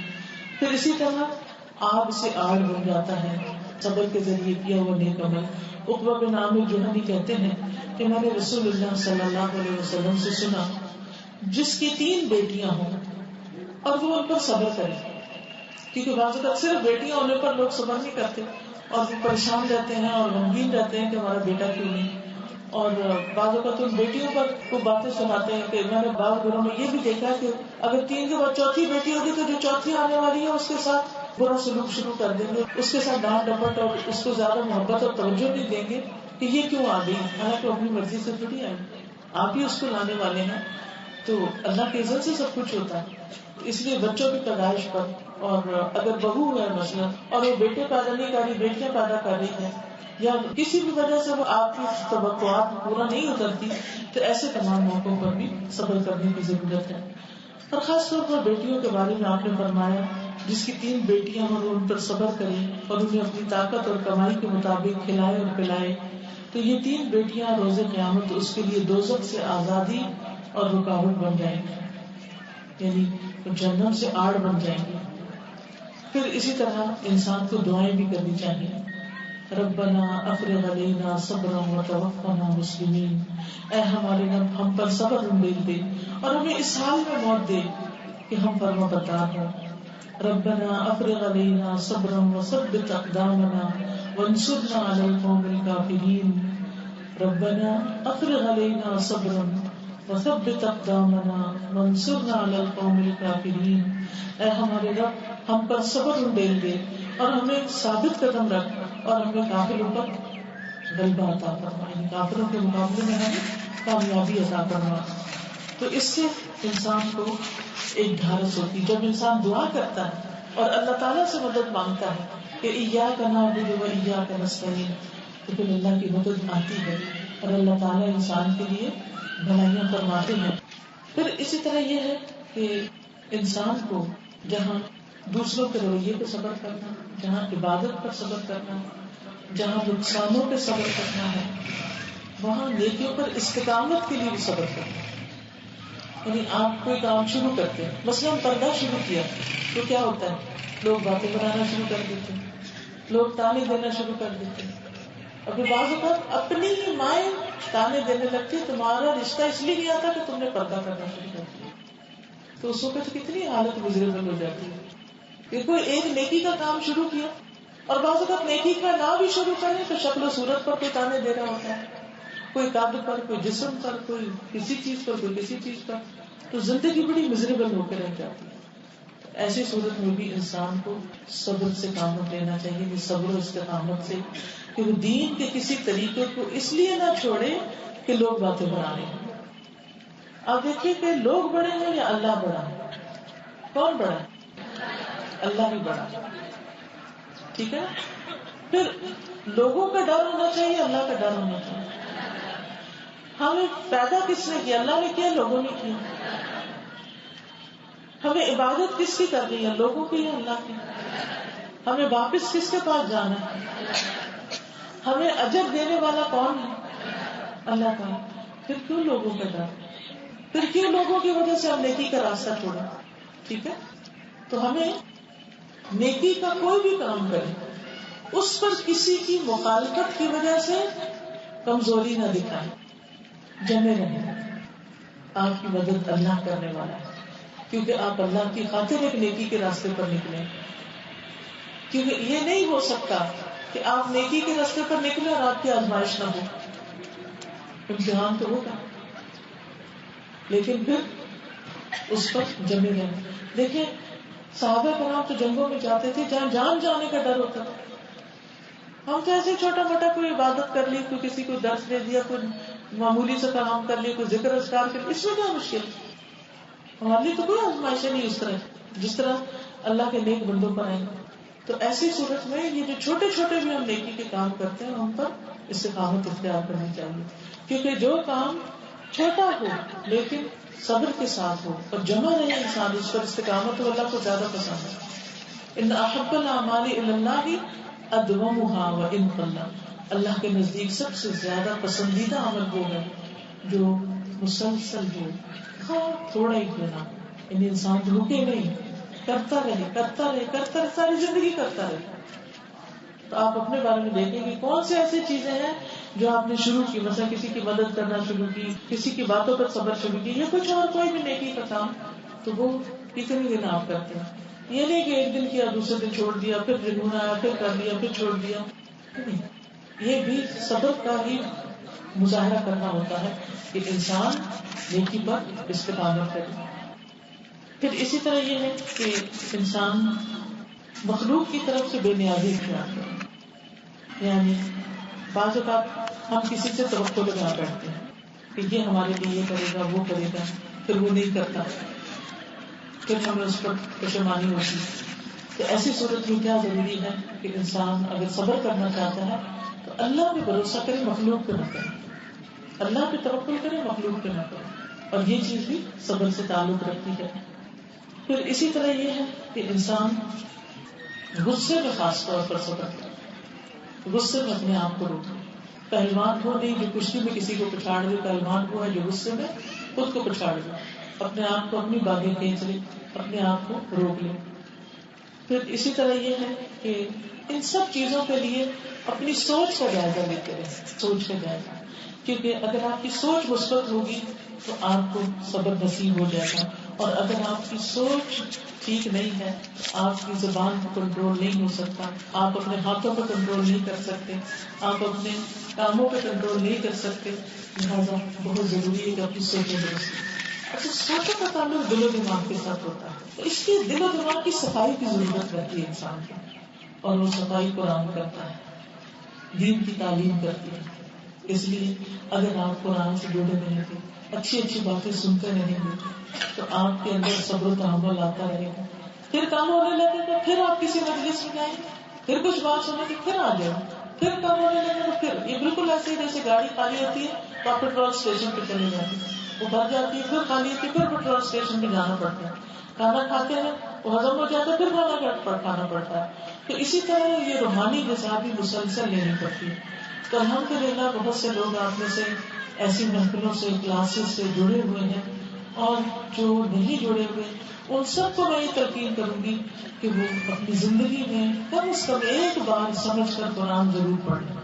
A: پھر اسی طرح آگ سے آڑ بن جاتا ہے صبر کے ذریعے کیا ہوا نیک عمل. عقبہ بن عامر جوہنی کہتے ہیں کہ میں نے رسول اللہ صلی اللہ علیہ وسلم سے سنا, جس کی 3 بیٹیاں ہوں اور وہ ان پر صبر کرے. کیونکہ بعض اوقات صرف بیٹیاں ہونے پر لوگ صبر نہیں کرتے اور وہ پریشان رہتے ہیں اور غمگین رہتے ہیں کہ ہمارا بیٹا کیوں نہیں. اور بعض اوقات ان بیٹیوں پر کو باتیں سناتے ہیں کہ میں نے بعض گھروں میں یہ بھی دیکھا کہ اگر 3 کے بعد چوتھی بیٹی ہوگی تو جو چوتھی آنے والی ہے اس کے ساتھ برا سلوک شروع کر دیں گے, اس کے ساتھ ڈانٹ ڈپٹ اور اس کو زیادہ محبت اور توجہ نہیں دیں گے کہ یہ کیوں آ گئی, حالانکہ اپنی مرضی سے تھوڑی آئی, آپ ہی اس کو لانے والے ہیں. تو اللہ کے عزت سے سب کچھ ہوتا ہے. اس لیے بچوں کی پیدائش پر, اور اگر بہو ہے مثلا اور وہ بیٹے پیدا نہیں کر رہی, بیٹیاں پیدا کر رہی ہیں, یا کسی بھی وجہ سے وہ آپ کی توقعات پورا نہیں اترتی, تو ایسے تمام موقعوں پر بھی صبر کرنے کی ضرورت ہے. اور خاص طور پر بیٹیوں کے بارے میں آپ نے فرمایا جس کی 3 بیٹیاں ہوں ان پر صبر کریں اور انہیں اپنی طاقت اور کمائی کے مطابق کھلائے اور پلائے, تو یہ 3 بیٹیاں روز قیامت اس کے لیے دوزخ سے آزادی اور رکاوٹ بن جائیں گی, یعنی جہنم سے آڑ بن جائیں گی. پھر اسی طرح انسان کو دعائیں بھی کرنی چاہیے. ربنا افرغ علینا صبرا وتوفنا مسلمین, اے ہمارے رب ہم پر صبر انڈیل دے اور ہمیں اس حال میں موت دے کہ ہم فرما بردار ہوں. ربنا افرغ علینا صبرا وثبت اقدامنا وانصرنا علی القوم الکافرین. ربنا افرغ علینا صبرا وثبت اقدامنا وانصرنا علی القوم الکافرین, اے ہمارے رب ہم پر صبر انڈیل دے اور ہمیں ثابت قدم رکھ اور ہمیں کافروں پر غلبہ عطا فرما, یعنی کافروں کے مقابلے میں ہمیں کامیابی عطا فرما. تو اس سے انسان کو ایک ڈھارس ہوتی ہے. جب انسان دعا کرتا ہے اور اللہ تعالیٰ سے مدد مانگتا ہے کہ ایاک نعبد و ایاک نستعین, تو پھر اللہ کی مدد آتی ہے اور اللہ تعالیٰ انسان کے لیے بھلائیاں فرماتے ہیں. پھر اسی طرح یہ ہے کہ انسان کو جہاں دوسروں کے رویے پہ صبر کرنا, جہاں عبادت پر صبر کرنا, جہاں نقصانوں پہ صبر کرنا ہے, وہاں نیکیوں پر استقامت کے لیے بھی صبر کرنا. یعنی آپ کوئی کام شروع کرتے ہیں, مثلاً پردہ شروع کیا تو کیا ہوتا ہے, لوگ باتیں بنانا شروع کر دیتے ہیں, لوگ تانے دینا شروع کر دیتے ہیں. ابھی بعض اوقات اپنی ہی مائیں تانے دینے لگتی ہے تمہارا رشتہ اس لیے نہیں آتا کہ تم نے پردہ کرنا شروع کر دیا. تو اس وقت کتنی حالت مزریبل ہو جاتی ہے کہ کوئی ایک نیکی کا کام شروع کیا اور بعض اوقات نیکی کا نہ بھی شروع کریں تو شکل و صورت پر کوئی تانے دے رہا ہوتا ہے, کوئی قد پر, کوئی جسم پر, کوئی کسی چیز پر, کوئی کسی چیز پر, تو زندگی بڑی مزریبل ہو کے رہ جاتی ہے. ایسی صورت میں بھی انسان کو صبر سے کام لینا چاہیے, صبر و استقامت سے, کہ وہ دین کے کسی طریقے کو اس لیے نہ چھوڑے کہ لوگ باتیں بنا رہے ہیں. آپ دیکھیے کہ لوگ بڑے ہیں یا اللہ بڑا ہے, کون بڑا ہے؟ اللہ ہی بڑا. ٹھیک ہے, پھر لوگوں کا ڈر ہونا چاہیے, اللہ کا ڈر ہونا چاہیے. ہمیں پیدا کس نے کیا, اللہ نے کیا, لوگوں نے کیا. ہمیں عبادت کس کی کرنی ہے, لوگوں کی یا اللہ کی. ہمیں واپس کس کے پاس جانا ہے, ہمیں اجر دینے والا کون ہے, اللہ کا. پھر کیوں لوگوں کا ڈر, پھر کیوں لوگوں کی وجہ سے ہم نیکی کا راستہ چھوڑا. ٹھیک ہے, تو ہمیں نیکی کا کوئی بھی کام کرے اس پر کسی کی مخالفت کی وجہ سے کمزوری نہ دکھائیں، جمے رہیں. آپ کی مدد اللہ کرنے والا ہے، کیونکہ آپ اللہ کی خاطر ایک نیکی کے راستے پر نکلے. کیونکہ یہ نہیں ہو سکتا کہ آپ نیکی کے راستے پر نکلے اور آپ کی آزمائش نہ ہو. امتحان تو ہوگا، لیکن پھر اس پر جمے رہیں. دیکھیں صحابہ کرام تو جنگوں میں جاتے تھے جہاں جان جانے کا ڈر ہوتا تھا. ہم تو ایسے چھوٹا موٹا کوئی عبادت کر لی، کوئی کسی کو درس دے دیا، کوئی معمولی سے کام کر لیا، کوئی ذکر اذکار کر لیا، اس میں کیا مشکل؟ ہمارے لیے تو کوئی آزمائش نہیں اس طرح جس طرح اللہ کے نیک بندوں پر آئیں. تو ایسی صورت میں یہ جو چھوٹے چھوٹے بھی ہم نیکی کے کام کرتے ہیں، ہم پر استقامت اختیار کرنی چاہیے. کیونکہ جو کام چھوٹا ہو لیکن صبر کے ساتھ ہو اور جمع رہے انسان اس پر استقامت ہو، اللہ کو زیادہ پسند ہے. ان احب الاعمال الی اللہ ادومها وان قل. اللہ کے نزدیک سب سے زیادہ پسندیدہ عمل وہ ہے جو مسلسل ہو، ہاں تھوڑا ہی کیوں نہ. یعنی انسان رکے نہیں، کرتا رہے کرتا رہے کرتا رہے، ساری زندگی کرتا رہے. تو آپ اپنے بارے میں دیکھیں کہ کون سی ایسی چیزیں ہیں جو آپ نے شروع کی، مثلا کسی کی مدد کرنا شروع کی، کسی کی باتوں پر صبر شروع کی، یا کچھ اور کوئی بھی نیکی کا کام، تو وہ کتنے دن آپ کرتے ہیں. یہ نہیں کہ ایک دن کیا دوسرے دن چھوڑ دیا، پھر جنون آیا پھر کر لیا پھر چھوڑ دیا. نہیں، یہ بھی صبر کا ہی مظاہرہ کرنا ہوتا ہے کہ انسان نیکی پر استقامت کرے. پھر اسی طرح یہ ہے کہ انسان مخلوق کی طرف سے بے نیازی اختیار کرے. یعنی بعض اوقات ہم کسی سے توقع لگا بیٹھتے ہیں کہ یہ ہمارے لیے یہ کرے گا وہ کرے گا، پھر وہ نہیں کرتا، پھر ہمیں اس پر پشیمانی ہوتی. تو ایسی صورت میں کیا ضروری ہے کہ انسان اگر صبر کرنا چاہتا ہے تو اللہ پہ بھروسہ کرے، مخلوق پہ نہ کرے. اللہ پہ توکل کرے، مخلوق پہ نہ کرے. اور یہ چیز بھی صبر سے تعلق رکھتی ہے. پھر اسی طرح یہ ہے کہ انسان غصے میں خاص طور پر صبر کرے، غصے میں اپنے آپ کو روکے. پہلوان وہ نہیں جو کشتی میں کسی کو پچھاڑ دے، پہلوان وہ ہے جو غصے میں خود کو پچھاڑ دے، اپنے آپ کو اپنی باغیں کھینچ لے، اپنے آپ کو روک لے. پھر اسی طرح یہ ہے کہ ان سب چیزوں کے لیے اپنی سوچ کا جائزہ لیتے رہے، سوچ کا جائزہ. کیونکہ اگر آپ کی سوچ مثبت ہوگی تو آپ کو صبر نصیب ہو جائے گا. اور اگر آپ کی سوچ ٹھیک نہیں ہے، آپ کی زبان کو کنٹرول نہیں ہو سکتا، آپ اپنے ہاتھوں کو کنٹرول نہیں کر سکتے، آپ اپنے کاموں پہ کنٹرول نہیں کر سکتے. لہٰذا بہت ضروری ہے کہ اپنی سوچیں درست. اچھا، سوچوں کا تعلق دل و دماغ کے ساتھ ہوتا ہے، تو اس کی دل و دماغ کی صفائی کی ضرورت رہتی ہے انسان کی. اور وہ صفائی قرآن کرتا ہے، دین کی تعلیم کرتی ہے. اس لیے اگر آپ قرآن سے جڑے رہیں گے، اچھی اچھی باتیں سنتے رہیں گے، تو آپ کے اندر صبر و تحمل آتا رہے گا. پھر کام ہونے لگے گا، پھر آپ کسی مجلس میں جائیں، پھر کچھ بات سنیں گے، پھر آ جائیں، پھر کام ہونے لگے گا. پھر یہ بالکل ایسے ہی جیسے گاڑی خالی ہوتی ہے تو آپ پیٹرول اسٹیشن پہ چلے جاتے ہیں، وہ بھر جاتی ہے، پھر خالی ہوتی ہے، پھر پیٹرول اسٹیشن پہ جانا پڑتا ہے. کھانا کھاتے ہیں وہ ہضم ہو جاتا ہے، پھر کھانا پڑتا ہے. تو اسی طرح یہ روحانی غذا بھی مسلسل لینی پڑتی ہے. تو الحمدللہ بہت سے لوگ آپ میں سے ایسی محفلوں سے، کلاسز سے جڑے ہوئے ہیں، اور جو نہیں جڑے ہوئے ان سب کو میں یہ تلقین کروں گی کہ وہ اپنی زندگی میں کم از کم ایک بار سمجھ کر قرآن ضرور پڑھ لیں،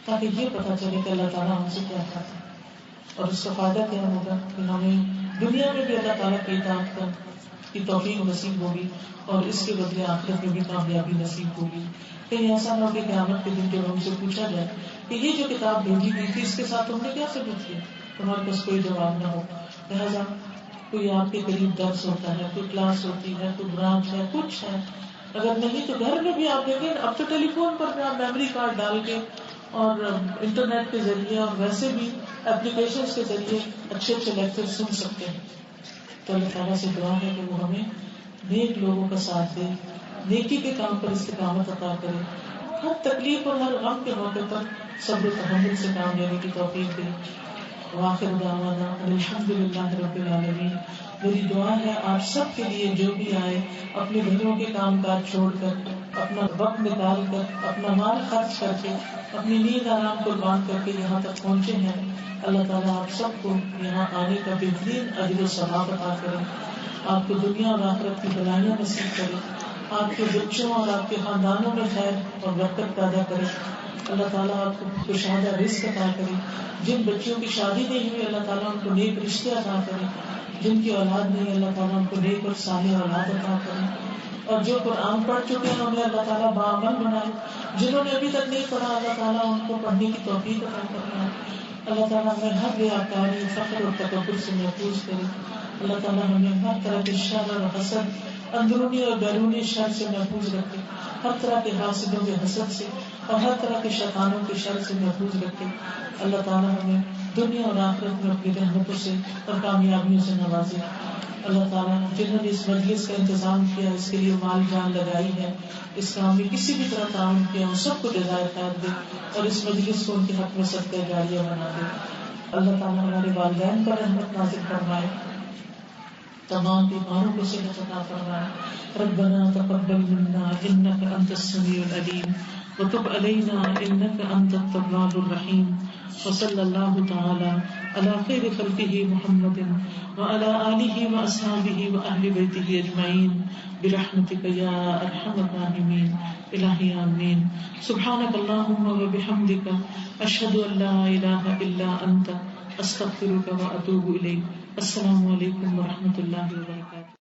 A: تاکہ یہ پتہ چلے کہ اللہ تعالیٰ ہم سے کیا چاہتا ہے اور اس کا فائدہ کیا ہوگا کہ ہمیں دنیا میں بھی اللہ تعالیٰ کی اطاعت کی توفیق نصیب ہوگی اور اس کے بدلے آخرت میں بھی کامیابی نصیب ہوگی. کہیں ایسا نہ ہو کہ قیامت کے دن جب ہم سے پوچھا جائے کہ یہ جو کتاب بھیجی گئی تھی اس کے ساتھ تم نے کیا سبمٹ کیا، تمہارے پاس کوئی جواب نہ ہو. لہٰذا کوئی آپ کے قریب درس ہوتا ہے، کوئی کلاس ہوتی ہے، کوئی برانچ ہے، کچھ ہے، اگر نہیں تو گھر میں بھی آپ دیکھیں اب تو ٹیلی فون پر بھی آپ میموری کارڈ ڈال کے اور انٹرنیٹ کے ذریعے اور ویسے بھی اپلیکیشن کے ذریعے اچھے اچھے لیکچر سن سکتے ہیں. تو اللہ تعالیٰ سے دعا ہے کہ وہ ہمیں نیک لوگوں کا ساتھ دے، نیکی کے کام پر استقامت عطا کرے، ہر تکلیف اور ہر غم کے موقع پر صبر و تحمل سے کام لینے کی توفیق دے. وآخر دعوانا الحمد للہ رب العالمین. میری دعا ہے آپ سب کے لیے جو بھی آئے اپنے گھروں کے کام کاج چھوڑ کر، اپنا وقت نکال کر، اپنا مال خرچ کر کے، اپنی نیند آرام قربان کر کے یہاں تک پہنچے ہیں، اللہ تعالیٰ آپ سب کو یہاں آنے کا بہترین اجر و ثواب عطا کرے، آپ کو دنیا اور آخرت کی بھلائیاں نصیب کرے، آپ کے بچوں اور آپ کے خاندانوں میں خیر اور برکت پیدا کرے. اللہ تعالیٰ آپ کو کشادہ رزق عطا کرے. جن بچیوں کی شادی نہیں ہوئی اللہ تعالیٰ ان کو نیک رشتے عطا کرے. جن کی اولاد نہیں اللہ تعالیٰ ان کو نیک اور صالح اولاد عطا کرے. اور جو قرآن پڑھ چکے ہیں انہیں اللہ تعالیٰ باعمل بنائے. جنہوں نے ابھی تک نہیں پڑھا اللہ تعالیٰ ان کو پڑھنے کی توفیق عطا فرمائے. اللہ تعالیٰ ہمیں ہر ریاکاری فخر اور تکبر سے محفوظ کرے. اللہ تعالیٰ ہمیں ہر طرح کے شر اور حسد اندرونی اور بیرونی شر سے محفوظ رکھے. ہر طرح کے حاسدوں کے حسد سے اور ہر طرح کے شیطانوں کے شر سے محفوظ رکھے. اللہ تعالیٰ ہمیں دنیا اور آخرت میں اپنی رحمتوں سے اور کامیابیوں سے نوازے. اللہ تعالیٰ جنہوں نے اس مجلس کا انتظام کیا اس کے لیے مال جان لگائی ہے, اس کام میں کسی بھی طرح تعاون کیا ان سب کو جزائے خیر دے اور اس مجلس کو ان کے حق میں صدقہ جاریہ بنا دے. اللہ تعالیٰ ہمارے والدین پر رحمت نازل فرمائے, تمام بیماروں کو صحت عطا فرمائے. ربنا تقبل منا انك انت السميع العليم وتب علينا انك انت التواب الرحيم. وصلى الله تعالى على خير خلقه محمد وعلى آله وأصحابه وأهل بيته أجمعين برحمتك يا أرحم الراحمين. إلهي آمين. سبحانك اللهم وبحمدك أشهد أن لا إله إلا أنت أستغفرك وأتوب إليك. السلام علیکم ورحمۃ اللہ وبرکاتہ.